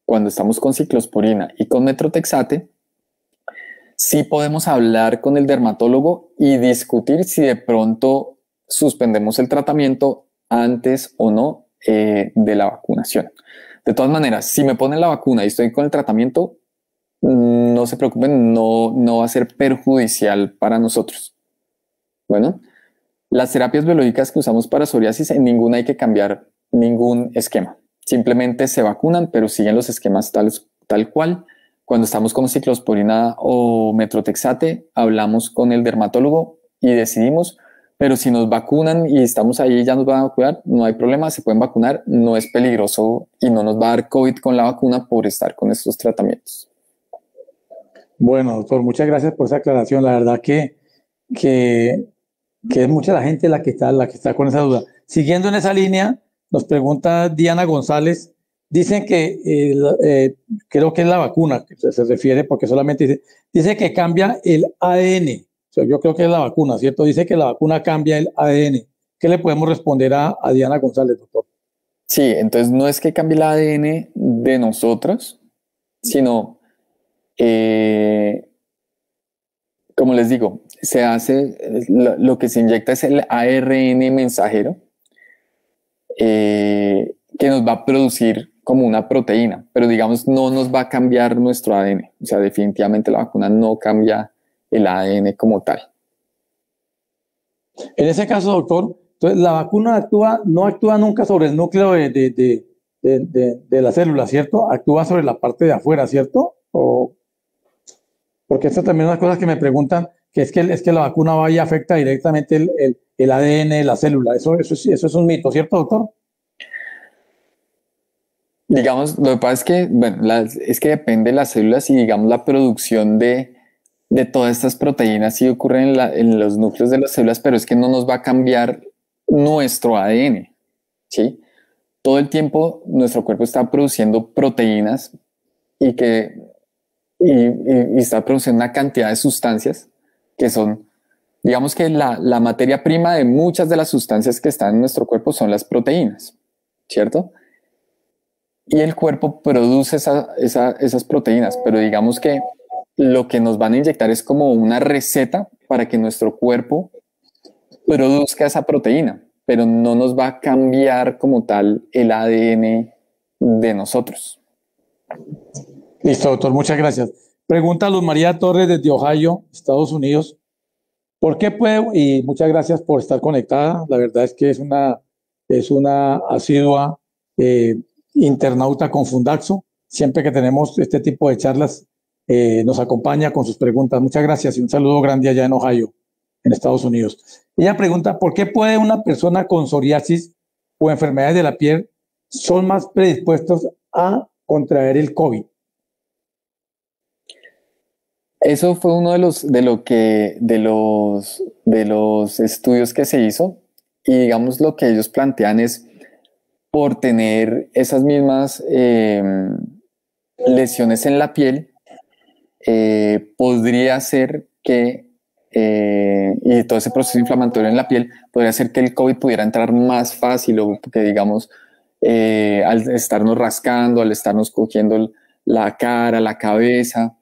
Cuando estamos con ciclosporina y con metrotexate, sí podemos hablar con el dermatólogo y discutir si de pronto suspendemos el tratamiento antes o no de la vacunación. De todas maneras, si me ponen la vacuna y estoy con el tratamiento, no se preocupen, no va a ser perjudicial para nosotros. Bueno, las terapias biológicas que usamos para psoriasis, en ninguna hay que cambiar ningún esquema. Simplemente se vacunan, pero siguen los esquemas tal cual. Cuando estamos con ciclosporina o metrotexate, hablamos con el dermatólogo y decidimos, pero si nos vacunan y estamos ahí y ya nos van a vacunar, no hay problema, se pueden vacunar, no es peligroso y no nos va a dar COVID con la vacuna por estar con estos tratamientos. Bueno, doctor, muchas gracias por esa aclaración. La verdad que es mucha la gente la que está con esa duda. Siguiendo en esa línea, nos pregunta Diana González, dicen que creo que es la vacuna que se refiere, porque solamente dice que cambia el ADN. O sea, yo creo que es la vacuna, ¿cierto? Dice que la vacuna cambia el ADN. ¿Qué le podemos responder a Diana González, doctor? Sí, entonces no es que cambie el ADN de nosotros, sino como les digo, se hace, lo que se inyecta es el ARN mensajero que nos va a producir como una proteína, pero digamos no nos va a cambiar nuestro ADN. O sea, definitivamente la vacuna no cambia el ADN como tal. En ese caso, doctor, entonces la vacuna no actúa nunca sobre el núcleo de la célula, ¿cierto? Actúa sobre la parte de afuera, ¿cierto? Porque esta también es una cosa que me preguntan, que es que la vacuna va y afecta directamente el ADN de la célula. Eso es un mito, ¿cierto, doctor? Digamos, lo que pasa es que, bueno, es que depende de las células y digamos la producción de todas estas proteínas sí ocurre en los núcleos de las células, pero es que no nos va a cambiar nuestro ADN, ¿sí? Todo el tiempo nuestro cuerpo está produciendo proteínas y, y está produciendo una cantidad de sustancias que son, digamos que la materia prima de muchas de las sustancias que están en nuestro cuerpo son las proteínas, ¿cierto? Y el cuerpo produce esas proteínas, pero digamos que lo que nos van a inyectar es como una receta para que nuestro cuerpo produzca esa proteína, pero no nos va a cambiar como tal el ADN de nosotros. Listo, doctor, muchas gracias. Pregunta Luz María Torres desde Ohio, Estados Unidos. ¿Por qué puede? Y muchas gracias por estar conectada. La verdad es que es una asidua internauta con Fundaxo. Siempre que tenemos este tipo de charlas, nos acompaña con sus preguntas. Muchas gracias y un saludo grande allá en Ohio, en Estados Unidos. Ella pregunta, ¿por qué puede una persona con psoriasis o enfermedades de la piel son más predispuestos a contraer el COVID? Eso fue uno de los estudios que se hizo y digamos lo que ellos plantean es por tener esas mismas lesiones en la piel, podría ser que, y todo ese proceso inflamatorio en la piel, podría ser que el COVID pudiera entrar más fácil o que digamos, al estarnos rascando, al estarnos cogiendo la cara, la cabeza,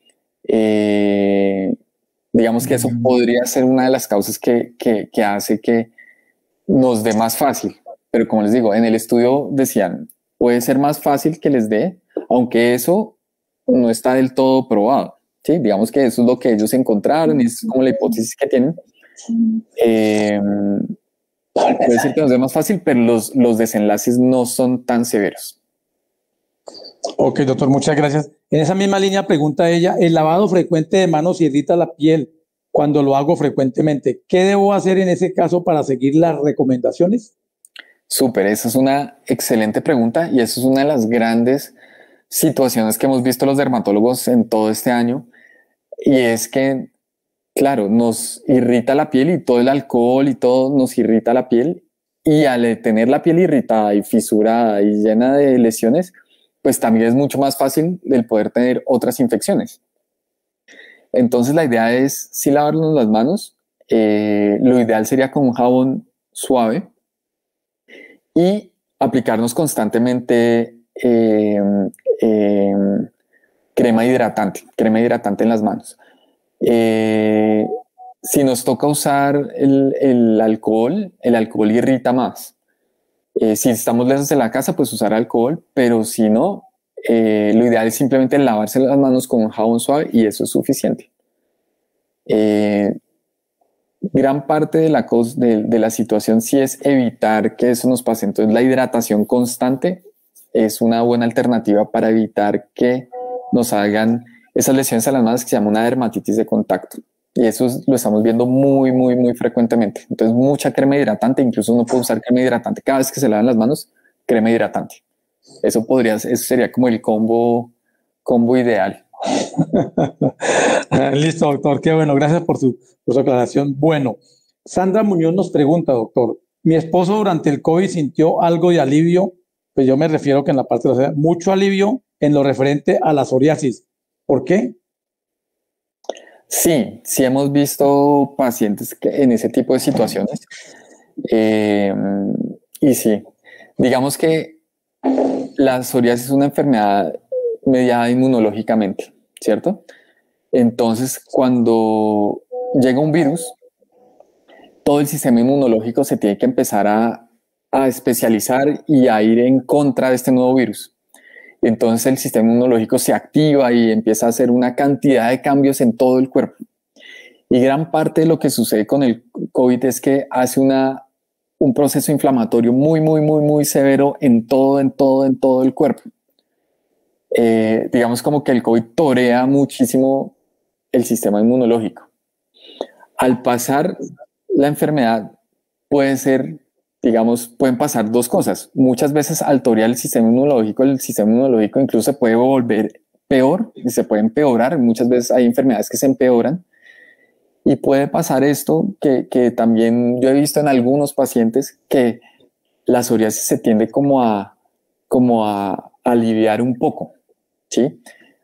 digamos que eso podría ser una de las causas que hace que nos dé más fácil. Pero como les digo, en el estudio decían, puede ser más fácil que les dé, aunque eso no está del todo probado. ¿Sí? Digamos que eso es lo que ellos encontraron y es como la hipótesis que tienen. Puede ser que nos dé más fácil, pero los desenlaces no son tan severos. Ok, doctor, muchas gracias. En esa misma línea pregunta ella, ¿el lavado frecuente de manos irrita la piel cuando lo hago frecuentemente? ¿Qué debo hacer en ese caso para seguir las recomendaciones? Súper, esa es una excelente pregunta y eso es una de las grandes situaciones que hemos visto los dermatólogos en todo este año y es que, claro, nos irrita la piel y todo el alcohol y todo nos irrita la piel y al tener la piel irritada y fisurada y llena de lesiones, pues también es mucho más fácil el poder tener otras infecciones. Entonces la idea es sí lavarnos las manos, lo ideal sería con un jabón suave y aplicarnos constantemente crema hidratante en las manos. Si nos toca usar el alcohol irrita más. Si estamos lejos de la casa, pues usar alcohol, pero si no, lo ideal es simplemente lavarse las manos con un jabón suave y eso es suficiente. Gran parte de la situación sí es evitar que eso nos pase. Entonces la hidratación constante es una buena alternativa para evitar que nos hagan esas lesiones a las manos que se llama una dermatitis de contacto. Y eso lo estamos viendo muy, muy, muy frecuentemente. Entonces mucha crema hidratante, incluso uno puede usar crema hidratante cada vez que se lavan las manos, crema hidratante. Eso sería como el combo ideal. Listo, doctor. Qué bueno. Gracias por su aclaración. Bueno, Sandra Muñoz nos pregunta, doctor, mi esposo durante el COVID sintió algo de alivio, pues yo me refiero que en la parte de mucho alivio en lo referente a la psoriasis. ¿Por qué? Sí, sí hemos visto pacientes en ese tipo de situaciones. Y sí, digamos que la psoriasis es una enfermedad mediada inmunológicamente, ¿cierto? Entonces, cuando llega un virus, todo el sistema inmunológico se tiene que empezar a especializar y a ir en contra de este nuevo virus. y entonces el sistema inmunológico se activa y empieza a hacer una cantidad de cambios en todo el cuerpo. Y gran parte de lo que sucede con el COVID es que hace un proceso inflamatorio muy severo en todo el cuerpo. Digamos como que el COVID torea muchísimo el sistema inmunológico. Al pasar la enfermedad pueden pasar dos cosas. Muchas veces al torear el sistema inmunológico incluso se puede volver peor y se puede empeorar. Muchas veces hay enfermedades que se empeoran y puede pasar esto que también yo he visto en algunos pacientes, que la psoriasis se tiende como a aliviar un poco, ¿sí?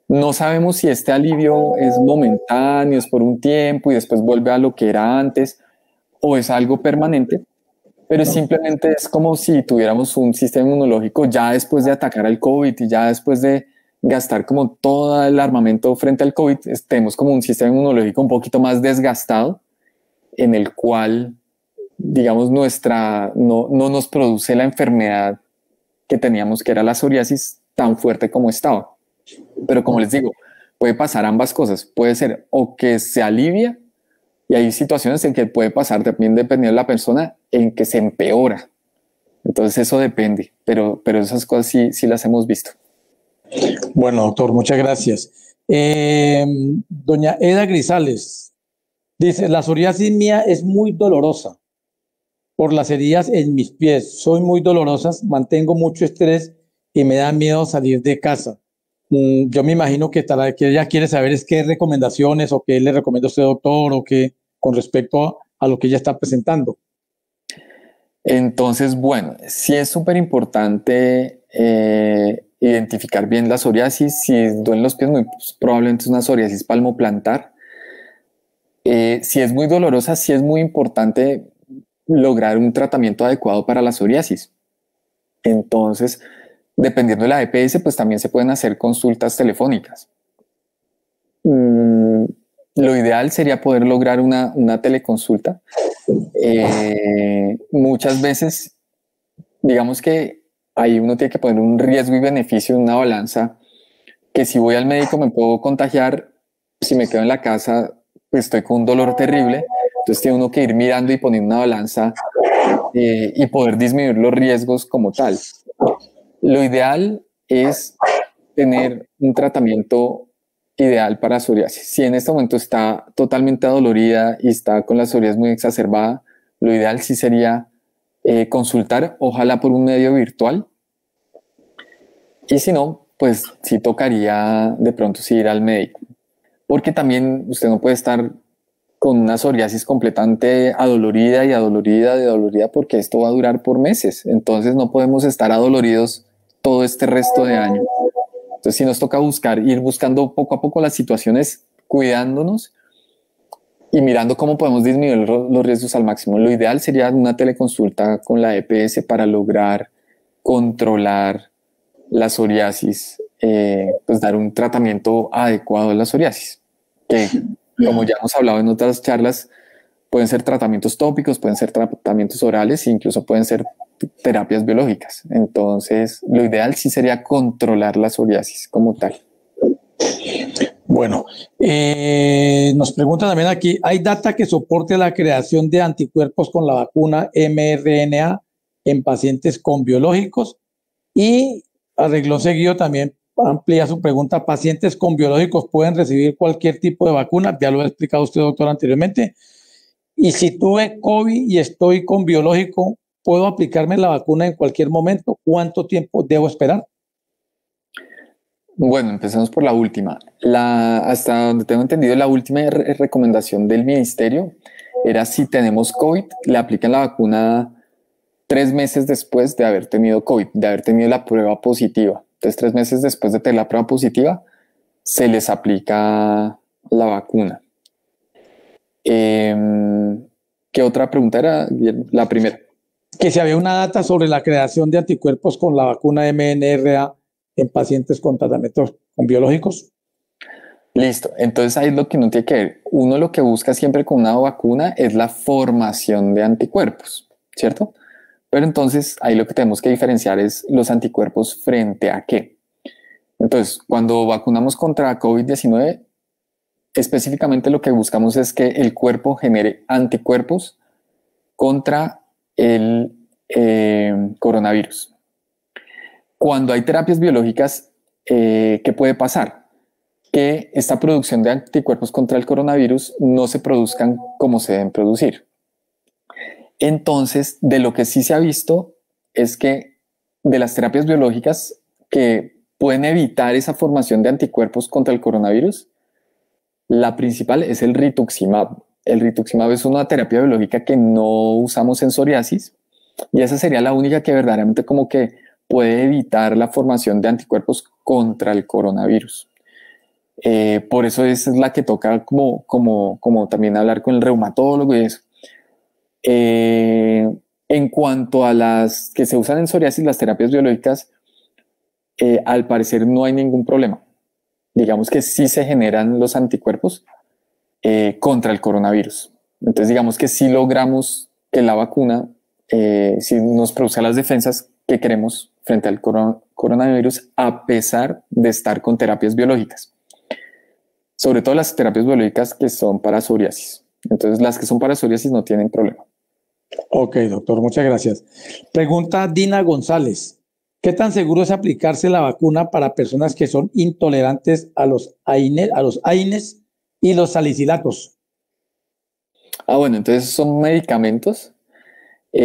No sabemos si este alivio es momentáneo, es por un tiempo y después vuelve a lo que era antes, o es algo permanente, pero simplemente es como si tuviéramos un sistema inmunológico ya después de atacar al COVID y ya después de gastar como todo el armamento frente al COVID, tenemos como un sistema inmunológico un poquito más desgastado, en el cual, digamos, no nos produce la enfermedad que teníamos, que era la psoriasis, tan fuerte como estaba. Pero como les digo, puede pasar ambas cosas. Puede ser o que se alivia, y hay situaciones en que puede pasar, también dependiendo de la persona, en que se empeora. Entonces eso depende, pero esas cosas sí las hemos visto. Bueno, doctor, muchas gracias. Doña Eda Grisales dice: la psoriasis mía es muy dolorosa por las heridas en mis pies. Son muy dolorosas, mantengo mucho estrés y me da miedo salir de casa. Yo me imagino que ella quiere saber es qué recomendaciones o qué le recomienda a usted, doctor, o qué con respecto a lo que ella está presentando. Entonces, bueno, sí es súper importante identificar bien la psoriasis. Si duelen los pies, pues, probablemente es una psoriasis palmoplantar. Si es muy dolorosa, sí es muy importante lograr un tratamiento adecuado para la psoriasis. Entonces, dependiendo de la EPS, pues también se pueden hacer consultas telefónicas. Lo ideal sería poder lograr una teleconsulta. Muchas veces, digamos que ahí uno tiene que poner un riesgo y beneficio en una balanza, que si voy al médico me puedo contagiar, si me quedo en la casa pues estoy con un dolor terrible. Entonces tiene uno que ir mirando y poniendo una balanza y poder disminuir los riesgos como tal. Lo ideal es tener un tratamiento ideal para psoriasis. Si en este momento está totalmente adolorida y está con la psoriasis muy exacerbada, lo ideal sí sería consultar, ojalá por un medio virtual. Y si no, pues sí tocaría de pronto sí ir al médico. Porque también usted no puede estar con una psoriasis completamente adolorida, porque esto va a durar por meses. Entonces no podemos estar adoloridos todo este resto de año. Entonces sí nos toca ir buscando poco a poco las situaciones, cuidándonos y mirando cómo podemos disminuir los riesgos al máximo. Lo ideal sería una teleconsulta con la EPS para lograr controlar la psoriasis, pues dar un tratamiento adecuado a la psoriasis, que como ya hemos hablado en otras charlas, pueden ser tratamientos tópicos, pueden ser tratamientos orales e incluso pueden ser terapias biológicas. Entonces, lo ideal sí sería controlar la psoriasis como tal. Bueno, nos preguntan también aquí, ¿hay data que soporte la creación de anticuerpos con la vacuna mRNA en pacientes con biológicos? Y a renglón seguido también amplía su pregunta: ¿pacientes con biológicos pueden recibir cualquier tipo de vacuna? Ya lo ha explicado usted, doctor, anteriormente. Y si tuve COVID y estoy con biológico, ¿puedo aplicarme la vacuna en cualquier momento? ¿Cuánto tiempo debo esperar? Bueno, empecemos por la última. Hasta donde tengo entendido, la última recomendación del ministerio era: si tenemos COVID, le aplican la vacuna 3 meses después de haber tenido COVID, de haber tenido la prueba positiva. Entonces, 3 meses después de tener la prueba positiva, se les aplica la vacuna. ¿Qué otra pregunta era? La primera. Que si había una data sobre la creación de anticuerpos con la vacuna mRNA en pacientes con tratamientos con biológicos. Listo. Entonces ahí es lo que uno tiene que ver. Uno lo que busca siempre con una vacuna es la formación de anticuerpos, ¿cierto? Pero entonces ahí lo que tenemos que diferenciar es los anticuerpos frente a qué. Entonces, cuando vacunamos contra COVID-19, específicamente lo que buscamos es que el cuerpo genere anticuerpos contra el coronavirus. Cuando hay terapias biológicas, ¿qué puede pasar? Que esta producción de anticuerpos contra el coronavirus no se produzcan como se deben producir. Entonces, de lo que sí se ha visto es que de las terapias biológicas que pueden evitar esa formación de anticuerpos contra el coronavirus, la principal es el rituximab. El rituximab es una terapia biológica que no usamos en psoriasis y esa sería la única que verdaderamente como que puede evitar la formación de anticuerpos contra el coronavirus. Por eso esa es la que toca como también hablar con el reumatólogo y eso. En cuanto a las que se usan en psoriasis, las terapias biológicas, al parecer no hay ningún problema. Digamos que sí se generan los anticuerpos contra el coronavirus. Entonces digamos que sí logramos que la vacuna sí nos produzca las defensas que queremos frente al coronavirus a pesar de estar con terapias biológicas. Sobre todo las terapias biológicas que son para psoriasis. Entonces las que son para psoriasis no tienen problema. Ok, doctor, muchas gracias. Pregunta Dina González. ¿Qué tan seguro es aplicarse la vacuna para personas que son intolerantes a los AINES y los salicilatos? Bueno, entonces son medicamentos. No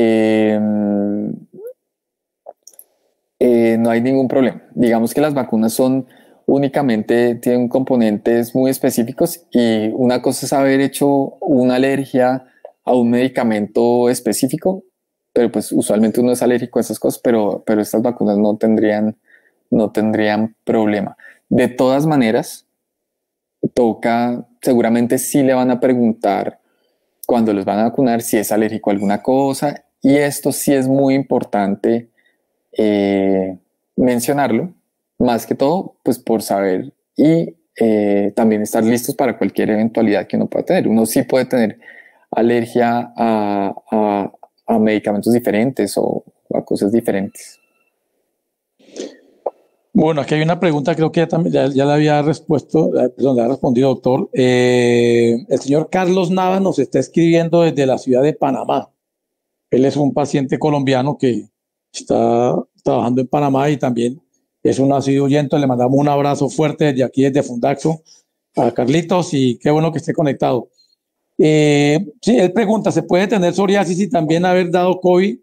hay ningún problema. Digamos que las vacunas son únicamente, tienen componentes muy específicos y una cosa es haber hecho una alergia a un medicamento específico, pero pues usualmente uno es alérgico a esas cosas, pero estas vacunas no tendrían problema. De todas maneras, seguramente sí le van a preguntar cuando los van a vacunar si es alérgico a alguna cosa y esto sí es muy importante mencionarlo, más que todo, pues por saber y también estar listos para cualquier eventualidad que uno pueda tener. Uno sí puede tener alergia a medicamentos diferentes o a cosas diferentes. Bueno, aquí hay una pregunta, creo que ya la había respuesto, perdón, la ha respondido, doctor. El señor Carlos Nava nos está escribiendo desde la ciudad de Panamá. Él es un paciente colombiano que está trabajando en Panamá y también es un asiduo oyente. Le mandamos un abrazo fuerte desde aquí, desde Fundaxo, a Carlitos, y qué bueno que esté conectado. Sí, él pregunta, ¿se puede tener psoriasis y también haber dado COVID?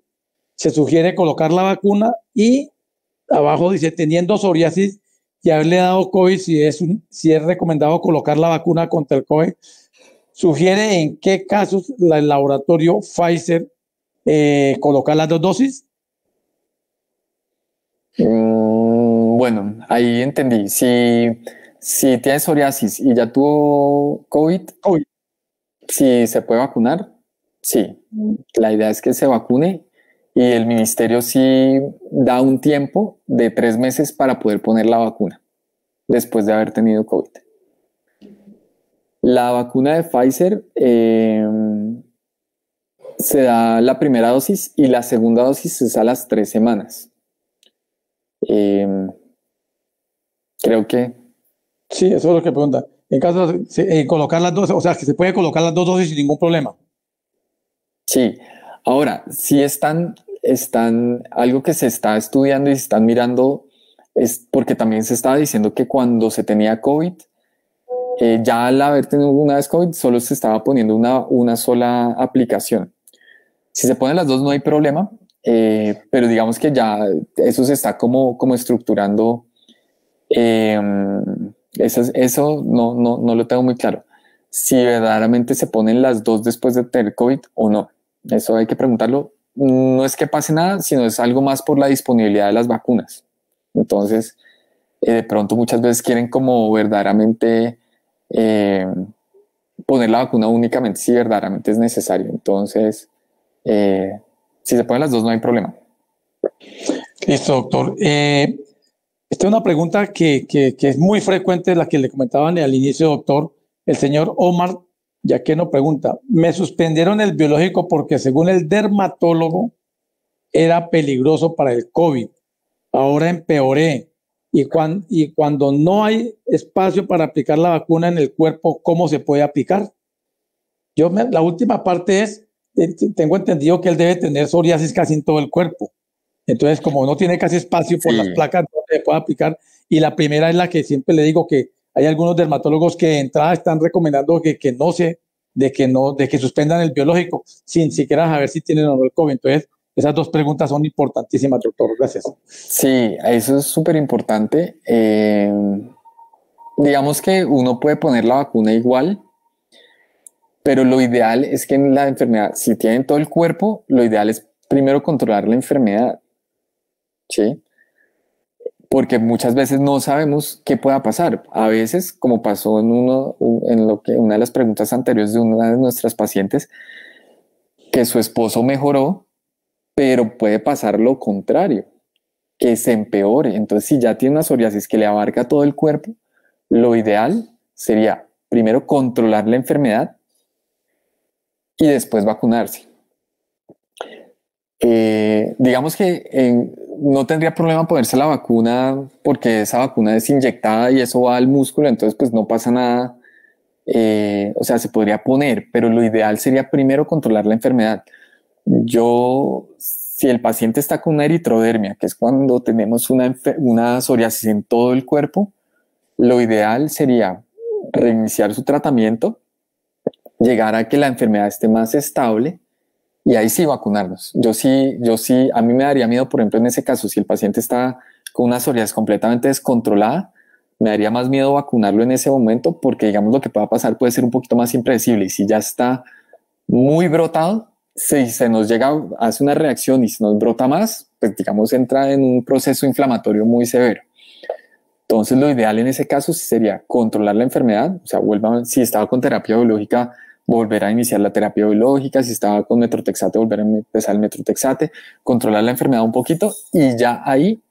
Se sugiere colocar la vacuna y abajo dice, teniendo psoriasis y haberle dado COVID, si es recomendado colocar la vacuna contra el COVID. Sugiere en qué casos el laboratorio Pfizer colocar las 2 dosis. Bueno, ahí entendí. Si tiene psoriasis y ya tuvo COVID, si se puede vacunar, sí. La idea es que se vacune y el ministerio sí da un tiempo de 3 meses para poder poner la vacuna después de haber tenido COVID. La vacuna de Pfizer se da la primera dosis y la segunda dosis es a las 3 semanas. Creo que... Sí, eso es lo que pregunta. En caso de colocar las 2, o sea, que se puede colocar las 2 dosis sin ningún problema. Sí. Ahora, si están algo que se está estudiando y se están mirando, es porque también se estaba diciendo que cuando se tenía COVID, ya al haber tenido una vez COVID, solo se estaba poniendo una sola aplicación. Si se ponen las 2 no hay problema, pero digamos que ya eso se está como estructurando. Eso no lo tengo muy claro. Si verdaderamente se ponen las 2 después de tener COVID o no. Eso hay que preguntarlo. No es que pase nada, sino es algo más por la disponibilidad de las vacunas. Entonces, de pronto muchas veces quieren como verdaderamente poner la vacuna únicamente si verdaderamente es necesario. Entonces, si se ponen las 2 no hay problema. Listo, doctor. Esta es una pregunta que es muy frecuente, la que le comentaban al inicio, doctor. El señor Omar Yaqueno pregunta, me suspendieron el biológico porque según el dermatólogo era peligroso para el COVID. Ahora empeoré y cuando no hay espacio para aplicar la vacuna en el cuerpo, ¿cómo se puede aplicar? La última parte es, tengo entendido que él debe tener psoriasis casi en todo el cuerpo. Entonces, como no tiene casi espacio por las placas, no se puede aplicar. Y la primera es la que siempre le digo, que hay algunos dermatólogos que de entrada están recomendando que suspendan el biológico sin siquiera saber si tienen o no el COVID. Entonces, esas dos preguntas son importantísimas, doctor. Gracias. Sí, eso es súper importante. Digamos que uno puede poner la vacuna igual, pero lo ideal es que en la enfermedad, si tienen todo el cuerpo, lo ideal es primero controlar la enfermedad, ¿sí? Porque muchas veces no sabemos qué pueda pasar. A veces, como pasó en una de las preguntas anteriores de una de nuestras pacientes, que su esposo mejoró, pero puede pasar lo contrario, que se empeore. Entonces, si ya tiene una psoriasis que le abarca todo el cuerpo, lo ideal sería primero controlar la enfermedad y después vacunarse. Digamos que no tendría problema ponerse la vacuna porque esa vacuna es inyectada y eso va al músculo, entonces pues no pasa nada. O sea, se podría poner, pero lo ideal sería primero controlar la enfermedad. Si el paciente está con una eritrodermia, que es cuando tenemos una psoriasis en todo el cuerpo, lo ideal sería reiniciar su tratamiento, llegar a que la enfermedad esté más estable y ahí sí vacunarnos. Yo sí, a mí me daría miedo, por ejemplo, en ese caso, si el paciente está con una psoriasis completamente descontrolada, me daría más miedo vacunarlo en ese momento porque, digamos, lo que pueda pasar puede ser un poquito más impredecible y si ya está muy brotado, si se nos hace una reacción y se nos brota más, pues digamos entra en un proceso inflamatorio muy severo. Entonces lo ideal en ese caso sí sería controlar la enfermedad, o sea, si estaba con terapia biológica, volver a iniciar la terapia biológica, si estaba con metrotexate, volver a empezar el metrotexate, controlar la enfermedad un poquito y ya ahí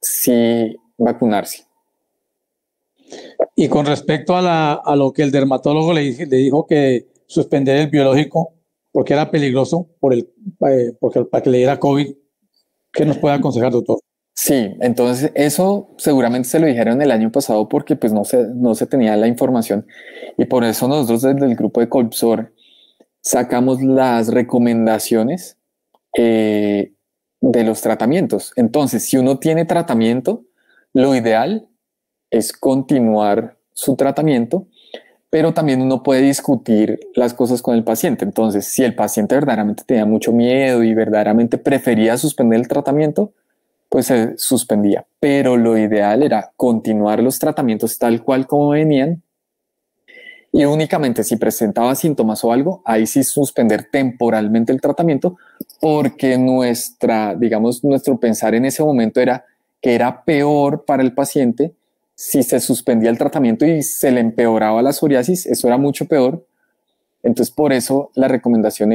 sí vacunarse. Y con respecto a lo que el dermatólogo le dijo que suspender el biológico porque era peligroso para que le diera COVID, ¿qué nos puede aconsejar, doctor? Sí, entonces eso seguramente se lo dijeron el año pasado porque pues no se tenía la información y por eso nosotros desde el grupo de Colpsor sacamos las recomendaciones de los tratamientos. Entonces, si uno tiene tratamiento, lo ideal es continuar su tratamiento, pero también uno puede discutir las cosas con el paciente. Entonces, si el paciente verdaderamente tenía mucho miedo y verdaderamente prefería suspender el tratamiento, pues se suspendía. Pero lo ideal era continuar los tratamientos tal cual como venían y únicamente si presentaba síntomas o algo, ahí sí suspender temporalmente el tratamiento porque nuestro pensar en ese momento era que era peor para el paciente si se suspendía el tratamiento y se le empeoraba la psoriasis, eso era mucho peor. Entonces por eso la recomendación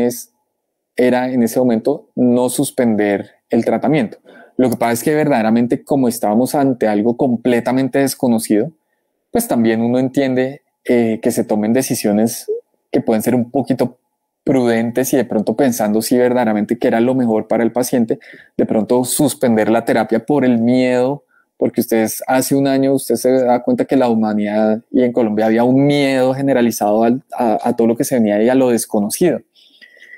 era en ese momento no suspender el tratamiento. Lo que pasa es que verdaderamente como estábamos ante algo completamente desconocido, pues también uno entiende que se tomen decisiones que pueden ser un poquito prudentes y de pronto pensando si verdaderamente que era lo mejor para el paciente, de pronto suspender la terapia por el miedo, porque hace un año usted se da cuenta que la humanidad y en Colombia había un miedo generalizado a todo lo que se venía y a lo desconocido.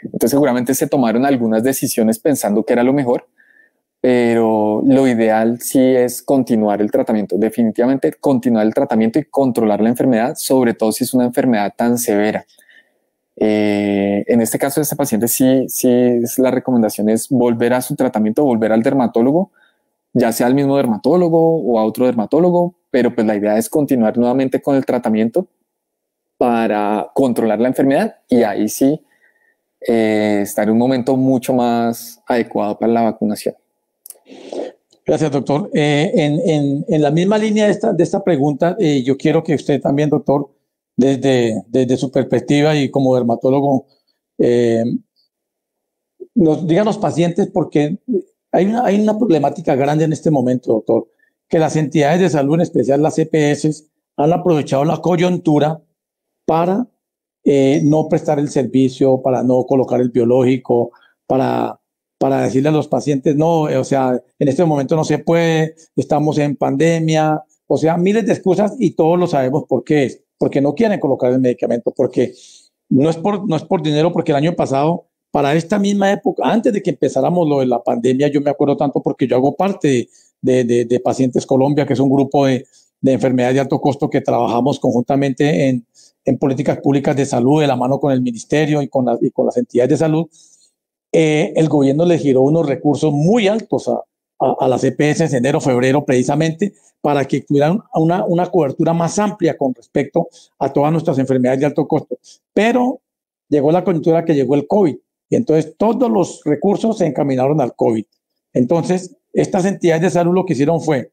Entonces seguramente se tomaron algunas decisiones pensando que era lo mejor, pero lo ideal sí es continuar el tratamiento, definitivamente continuar el tratamiento y controlar la enfermedad, sobre todo si es una enfermedad tan severa. En este caso de este paciente sí la recomendación es volver a su tratamiento, volver al dermatólogo, ya sea al mismo dermatólogo o a otro dermatólogo, pero pues la idea es continuar nuevamente con el tratamiento para controlar la enfermedad y ahí sí estar en un momento mucho más adecuado para la vacunación. Gracias, doctor. En la misma línea de esta pregunta, yo quiero que usted también, doctor, desde su perspectiva y como dermatólogo, nos diga a los pacientes, porque hay una problemática grande en este momento, doctor, que las entidades de salud, en especial las EPS, han aprovechado la coyuntura para no prestar el servicio, para no colocar el biológico, para para decirle a los pacientes, no, o sea, en este momento no se puede, estamos en pandemia, o sea, miles de excusas y todos lo sabemos por qué es, porque no quieren colocar el medicamento, porque no es por dinero, porque el año pasado, para esta misma época, antes de que empezáramos lo de la pandemia, yo me acuerdo tanto porque yo hago parte de Pacientes Colombia, que es un grupo de enfermedades de alto costo que trabajamos conjuntamente en políticas públicas de salud de la mano con el ministerio y con las entidades de salud. El gobierno le giró unos recursos muy altos a las EPS en enero, febrero, precisamente para que tuvieran una cobertura más amplia con respecto a todas nuestras enfermedades de alto costo. Pero llegó la coyuntura que llegó el COVID y entonces todos los recursos se encaminaron al COVID. Entonces, estas entidades de salud lo que hicieron fue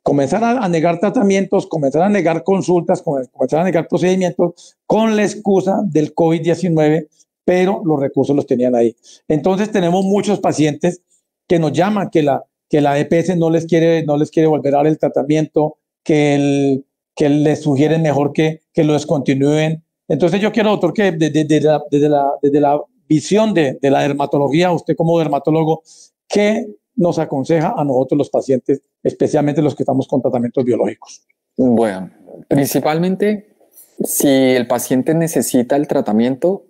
comenzar a negar tratamientos, comenzar a negar consultas, comenzar a negar procedimientos con la excusa del COVID-19, pero los recursos los tenían ahí. Entonces tenemos muchos pacientes que nos llaman que la EPS no les quiere volver a dar el tratamiento, que les sugieren mejor que lo descontinúen. Entonces yo quiero, doctor, que desde la visión de la dermatología, usted como dermatólogo, ¿qué nos aconseja a nosotros los pacientes, especialmente los que estamos con tratamientos biológicos? Bueno, principalmente si el paciente necesita el tratamiento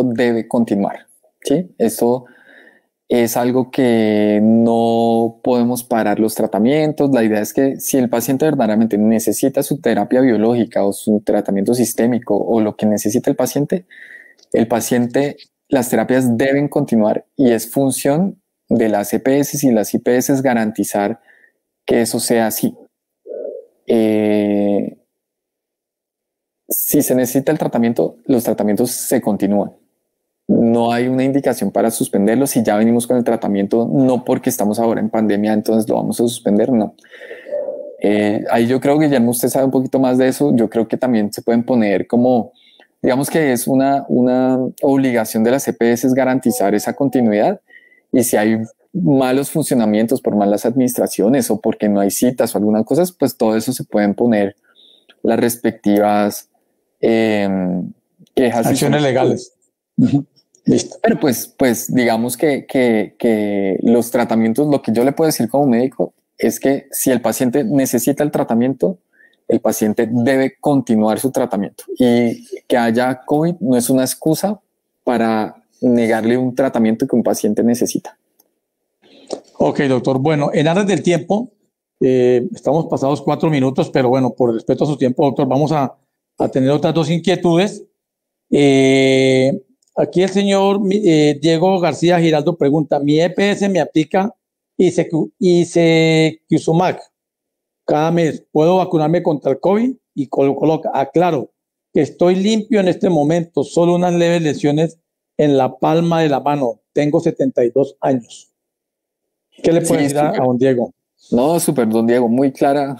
debe continuar, ¿sí? Eso es algo que no podemos parar los tratamientos. La idea es que si el paciente verdaderamente necesita su terapia biológica o su tratamiento sistémico o lo que necesita el paciente, las terapias deben continuar y es función de las EPS y las IPS garantizar que eso sea así. Si se necesita el tratamiento, los tratamientos se continúan. No hay una indicación para suspenderlo. Si ya venimos con el tratamiento, no porque estamos ahora en pandemia, entonces lo vamos a suspender, no. Ahí yo creo que, Guillermo, usted sabe un poquito más de eso. Yo creo que también se pueden poner como, digamos que es una obligación de las EPS garantizar esa continuidad. Y si hay malos funcionamientos por malas administraciones o porque no hay citas o algunas cosas, pues todo eso se pueden poner las respectivas quejas. Acciones legales. Listo. Pero pues digamos que los tratamientos, lo que yo le puedo decir como médico es que si el paciente necesita el tratamiento, el paciente debe continuar su tratamiento. Y que haya COVID no es una excusa para negarle un tratamiento que un paciente necesita. Ok, doctor. Bueno, en aras del tiempo, estamos pasados 4 minutos, pero bueno, por respeto a su tiempo, doctor, vamos a tener otras 2 inquietudes. Aquí el señor Diego García Giraldo pregunta, mi EPS me aplica Ifequimab cada mes, ¿puedo vacunarme contra el COVID? Y coloca, aclaro, que estoy limpio en este momento, solo unas leves lesiones en la palma de la mano, tengo 72 años. ¿Qué le puede decir a don Diego? No, súper, don Diego, muy clara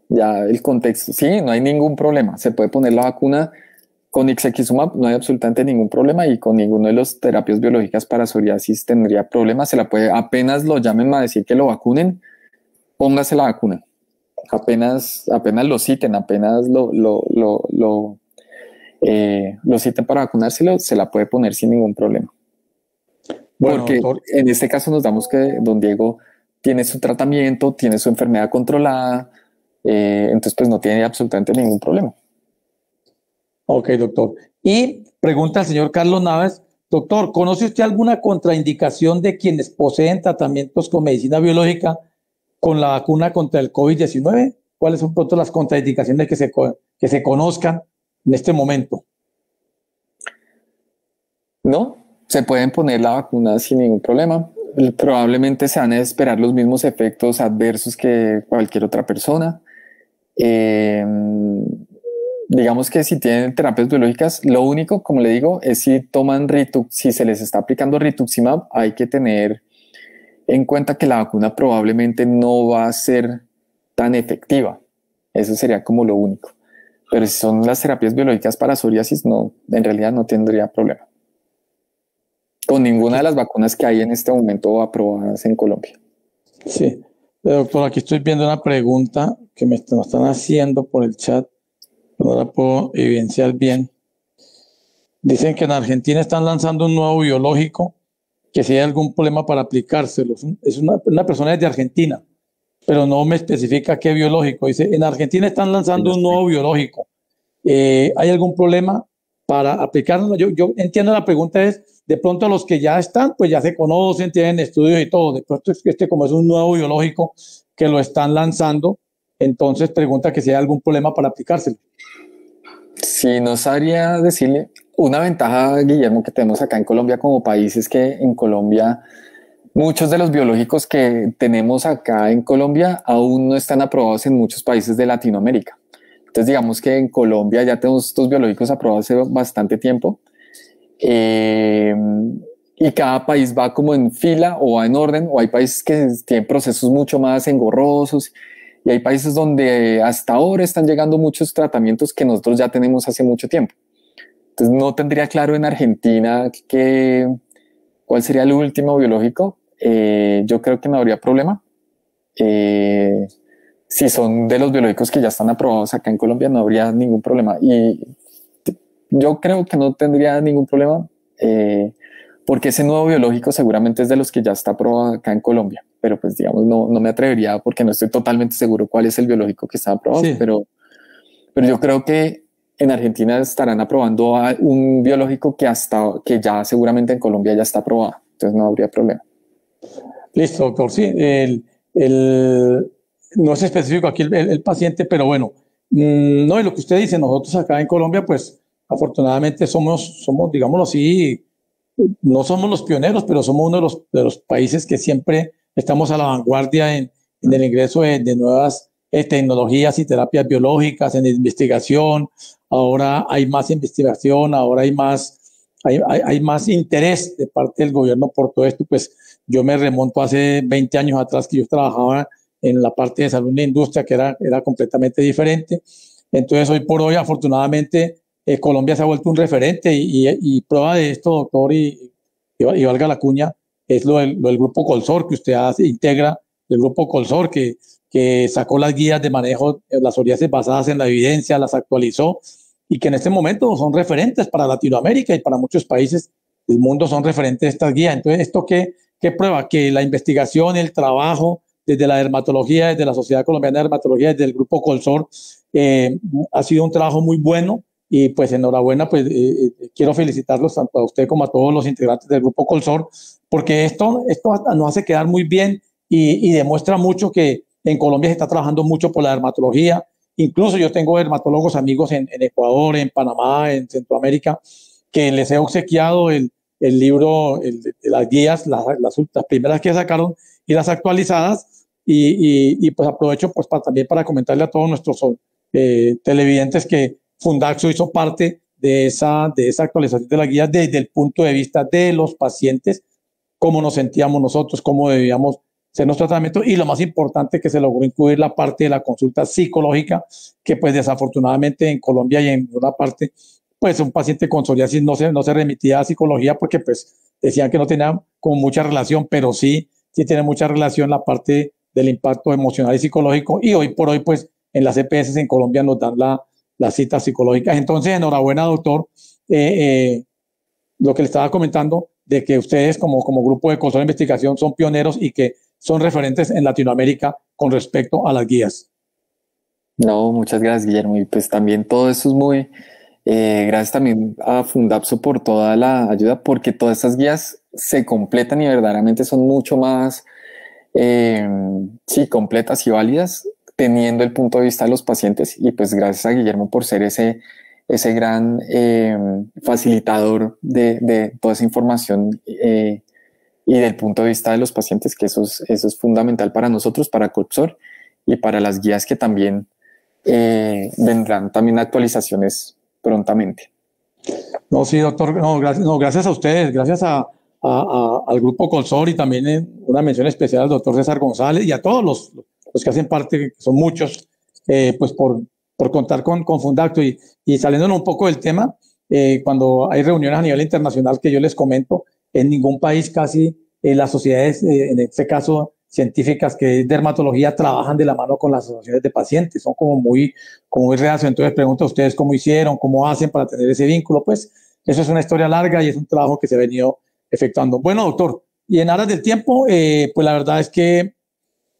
ya el contexto. Sí, no hay ningún problema, se puede poner la vacuna con Ixekizumab, no hay absolutamente ningún problema y con ninguno de los terapias biológicas para psoriasis tendría problemas. Se la puede, apenas lo llamen a decir que lo vacunen, póngase la vacuna. Apenas lo citen, apenas lo citen para vacunárselo, se la puede poner sin ningún problema. Bueno, porque doctor, en este caso nos damos que don Diego tiene su tratamiento, tiene su enfermedad controlada, entonces pues no tiene absolutamente ningún problema. Ok, doctor. Y pregunta al señor Carlos Navas, doctor, ¿conoce usted alguna contraindicación de quienes poseen tratamientos con medicina biológica con la vacuna contra el COVID-19? ¿Cuáles son pronto las contraindicaciones que se conozcan en este momento? No, se pueden poner la vacuna sin ningún problema. Probablemente se van a esperar los mismos efectos adversos que cualquier otra persona. Digamos que si tienen terapias biológicas, lo único, como le digo, es si toman si se les está aplicando rituximab, hay que tener en cuenta que la vacuna probablemente no va a ser tan efectiva. Eso sería como lo único. Pero si son las terapias biológicas para psoriasis, no, en realidad no tendría problema. Con ninguna de las vacunas que hay en este momento aprobadas en Colombia. Sí. Doctor, aquí estoy viendo una pregunta que nos están haciendo por el chat. No la puedo evidenciar bien. Dicen que en Argentina están lanzando un nuevo biológico que si hay algún problema para aplicárselo. Es una persona de Argentina, pero no me especifica qué biológico. Dice, en Argentina están Sí, lo lanzando un sé. nuevo biológico. ¿Hay algún problema para aplicarlo? Yo entiendo la pregunta es, de pronto los que ya están, pues ya se conocen, tienen estudios y todo. De pronto como es un nuevo biológico que lo están lanzando, entonces pregunta que si hay algún problema para aplicárselo. Sí, no sabría decirle. Una ventaja, Guillermo, que tenemos acá en Colombia como país es que en Colombia muchos de los biológicos que tenemos acá en Colombia aún no están aprobados en muchos países de Latinoamérica. Entonces, digamos que en Colombia ya tenemos estos biológicos aprobados hace bastante tiempo. Eh, y cada país va como en fila o va en orden, o hay países que tienen procesos mucho más engorrosos y hay países donde hasta ahora están llegando muchos tratamientos que nosotros ya tenemos hace mucho tiempo. Entonces no tendría claro en Argentina cuál sería el último biológico. Yo creo que no habría problema. Eh, si son de los biológicos que ya están aprobados acá en Colombia, no habría ningún problema. Y yo creo que no tendría ningún problema porque ese nuevo biológico seguramente es de los que ya está aprobado acá en Colombia. Pero pues digamos, no me atrevería porque no estoy totalmente seguro cuál es el biológico que está aprobado, Sí, pero yo creo que en Argentina estarán aprobando un biológico que ya seguramente en Colombia ya está aprobado. Entonces no habría problema. listo, doctor. Sí, no es específico aquí el paciente, pero bueno, no, y lo que usted dice, nosotros acá en Colombia, pues afortunadamente somos, digámoslo así, no somos los pioneros, pero somos uno de los países que siempre estamos a la vanguardia en el ingreso de nuevas tecnologías y terapias biológicas, en investigación. Ahora hay más investigación, ahora hay más interés de parte del gobierno por todo esto. Pues yo me remonto hace 20 años atrás que yo trabajaba en la parte de salud en la industria, que era completamente diferente. Entonces, hoy por hoy, afortunadamente, Colombia se ha vuelto un referente y prueba de esto, doctor, y valga la cuña, es lo del grupo Colsor que usted integra, el grupo Colsor que sacó las guías de manejo de las psoriasis basadas en la evidencia, las actualizó y que en este momento son referentes para Latinoamérica y para muchos países del mundo son referentes de estas guías. Entonces, ¿esto qué prueba? Que la investigación, el trabajo desde la dermatología, desde la Sociedad Colombiana de Dermatología, desde el grupo Colsor, ha sido un trabajo muy bueno y pues enhorabuena, pues quiero felicitarlos tanto a usted como a todos los integrantes del grupo Colsor, porque esto nos hace quedar muy bien y demuestra mucho que en Colombia se está trabajando mucho por la dermatología. Incluso yo tengo dermatólogos amigos en Ecuador, en Panamá, en Centroamérica, que les he obsequiado el libro, de las guías, las primeras que sacaron y las actualizadas. Y pues aprovecho pues también para comentarle a todos nuestros televidentes que Fundaxo hizo parte de esa actualización de la guía desde el punto de vista de los pacientes, cómo nos sentíamos nosotros, cómo debíamos ser nuestro tratamiento y lo más importante que se logró incluir la parte de la consulta psicológica, que pues desafortunadamente en Colombia y en una parte, pues un paciente con psoriasis no se remitía a psicología porque pues decían que no tenía como mucha relación, pero sí tiene mucha relación la parte del impacto emocional y psicológico y hoy por hoy pues en las EPS en Colombia nos dan las citas psicológicas. Entonces, enhorabuena, doctor. Lo que le estaba comentando de que ustedes como grupo de consulta de investigación son pioneros y que son referentes en Latinoamérica con respecto a las guías. No, muchas gracias, Guillermo. Y pues también todo eso es muy, gracias también a Fundapso por toda la ayuda, porque todas estas guías se completan y verdaderamente son mucho más, eh, sí, completas y válidas, teniendo el punto de vista de los pacientes. Y pues gracias a Guillermo por ser ese gran facilitador de toda esa información y del punto de vista de los pacientes, que eso es fundamental para nosotros, para Colpsor y para las guías que también vendrán también actualizaciones prontamente. No, sí, doctor, no, gracias a ustedes, gracias al grupo Colsor y también una mención especial al doctor César González y a todos los que hacen parte, que son muchos, pues por contar con Fundacto y saliéndonos un poco del tema, cuando hay reuniones a nivel internacional que yo les comento, en ningún país casi las sociedades, en este caso científicas que es dermatología, trabajan de la mano con las asociaciones de pacientes, son como muy reacios. Entonces pregunto a ustedes cómo hicieron, cómo hacen para tener ese vínculo. Pues eso es una historia larga y es un trabajo que se ha venido efectuando. Bueno, doctor, y en aras del tiempo, pues la verdad es que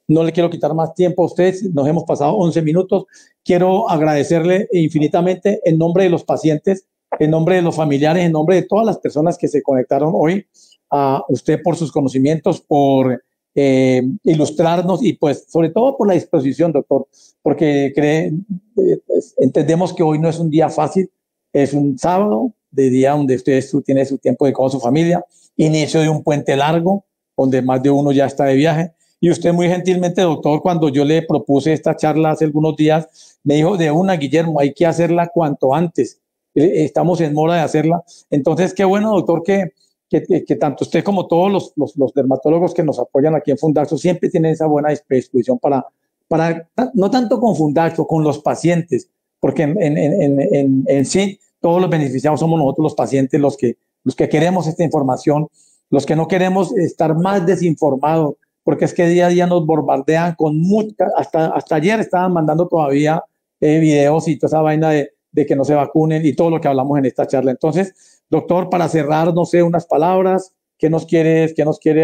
no le quiero quitar más tiempo a usted, nos hemos pasado 11 minutos. Quiero agradecerle infinitamente en nombre de los pacientes, en nombre de los familiares, en nombre de todas las personas que se conectaron hoy, a usted por sus conocimientos, por ilustrarnos y pues sobre todo por la disposición, doctor, porque entendemos que hoy no es un día fácil, es un sábado de día donde usted tiene su tiempo de con su familia, inicio de un puente largo, donde más de uno ya está de viaje. Y usted muy gentilmente, doctor, cuando yo le propuse esta charla hace algunos días, me dijo de una, Guillermo, hay que hacerla cuanto antes. Estamos en mora de hacerla. Entonces, qué bueno, doctor, que tanto usted como todos los dermatólogos que nos apoyan aquí en Fundaxo siempre tienen esa buena disposición para no tanto con Fundaxo, con los pacientes, porque en sí todos los beneficiados somos nosotros los pacientes, los que queremos esta información, los que no queremos estar más desinformados, porque es que día a día nos bombardean con hasta ayer estaban mandando todavía videos y toda esa vaina de que no se vacunen y todo lo que hablamos en esta charla. Entonces, doctor, para cerrar, no sé, unas palabras, ¿qué nos quiere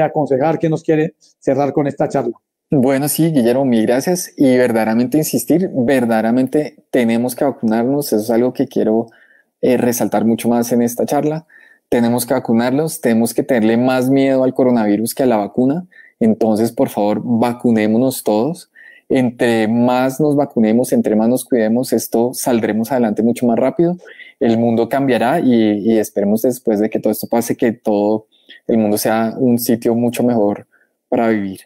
aconsejar? ¿Qué nos quiere cerrar con esta charla? Bueno, sí, Guillermo, mil gracias. Y verdaderamente insistir, verdaderamente tenemos que vacunarnos. Eso es algo que quiero resaltar mucho más en esta charla. Tenemos que vacunarlos, tenemos que tenerle más miedo al coronavirus que a la vacuna. Entonces, por favor, vacunémonos todos. Entre más nos vacunemos, entre más nos cuidemos, saldremos adelante mucho más rápido. El mundo cambiará y esperemos después de que todo esto pase, que todo el mundo sea un sitio mucho mejor para vivir.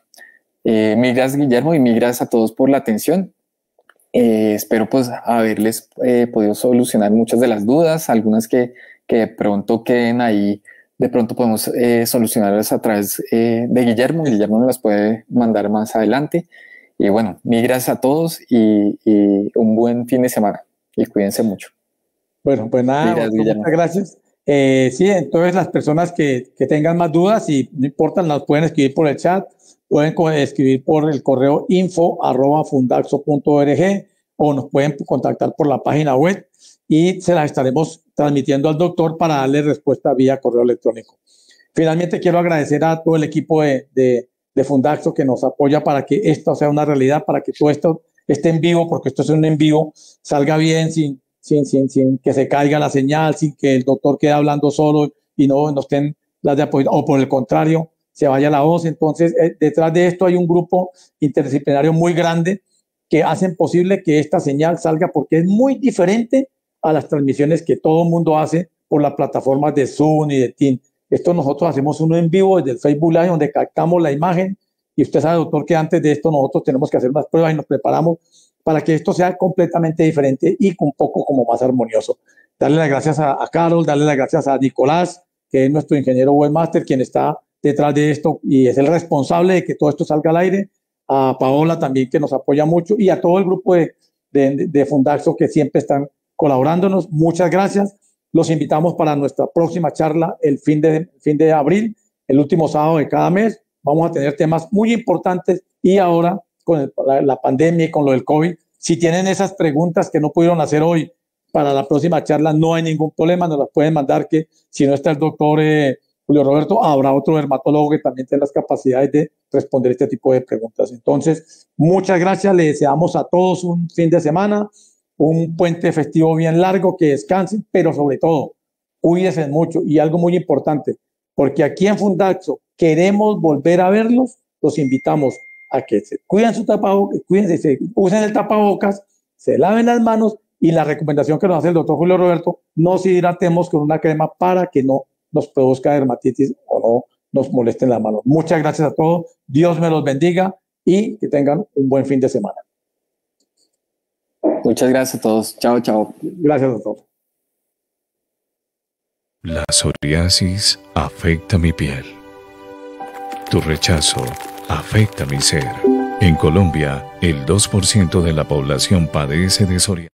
Mil gracias, Guillermo, y mil gracias a todos por la atención. Espero pues haberles podido solucionar muchas de las dudas, algunas que de pronto queden ahí. De pronto podemos solucionarlas a través de Guillermo. Guillermo nos las puede mandar más adelante. Y bueno, mil gracias a todos y un buen fin de semana. Y cuídense mucho. Bueno, pues nada, muchas gracias. Sí, entonces las personas que tengan más dudas, y no importa, las pueden escribir por el chat, pueden escribir por el correo info@fundaxo.org o nos pueden contactar por la página web y se las estaremos transmitiendo al doctor para darle respuesta vía correo electrónico. Finalmente, quiero agradecer a todo el equipo de Fundaxo que nos apoya para que esto sea una realidad, para que todo esto esté en vivo, porque esto es un en vivo, salga bien sin que se caiga la señal, sin que el doctor quede hablando solo y no estén las de apoyo, o por el contrario, se vaya la voz. Entonces, detrás de esto hay un grupo interdisciplinario muy grande que hacen posible que esta señal salga, porque es muy diferente a las transmisiones que todo el mundo hace por las plataformas de Zoom y de Teams. Esto nosotros hacemos uno en vivo desde el Facebook Live, donde captamos la imagen, y usted sabe, doctor, que antes de esto nosotros tenemos que hacer unas pruebas y nos preparamos para que esto sea completamente diferente y un poco como más armonioso. Darle las gracias a Carol, darle las gracias a Nicolás, que es nuestro ingeniero webmaster, quien está detrás de esto y es el responsable de que todo esto salga al aire, a Paola también, que nos apoya mucho, y a todo el grupo de Fundaxo que siempre están colaborándonos. Muchas gracias. Los invitamos para nuestra próxima charla el fin de abril, el último sábado de cada mes. Vamos a tener temas muy importantes, y ahora con la pandemia y con lo del COVID, si tienen esas preguntas que no pudieron hacer hoy para la próxima charla, no hay ningún problema, nos las pueden mandar, que si no está el doctor Julio Roberto, habrá otro dermatólogo que también tiene las capacidades de responder este tipo de preguntas. Entonces, muchas gracias, le deseamos a todos un fin de semana, un puente festivo bien largo, que descansen, pero sobre todo, cuídense mucho. Y algo muy importante, porque aquí en Fundaxo queremos volver a verlos, los invitamos a que se cuiden su tapabocas, usen el tapabocas, se laven las manos, y la recomendación que nos hace el doctor Julio Roberto, nos hidratemos con una crema para que no nos produzca dermatitis o no nos molesten las manos. Muchas gracias a todos, Dios me los bendiga y que tengan un buen fin de semana. Muchas gracias a todos. Chao, chao. Gracias, doctor. La psoriasis afecta mi piel. Tu rechazo afecta mi ser. En Colombia, el 2% de la población padece de psoriasis.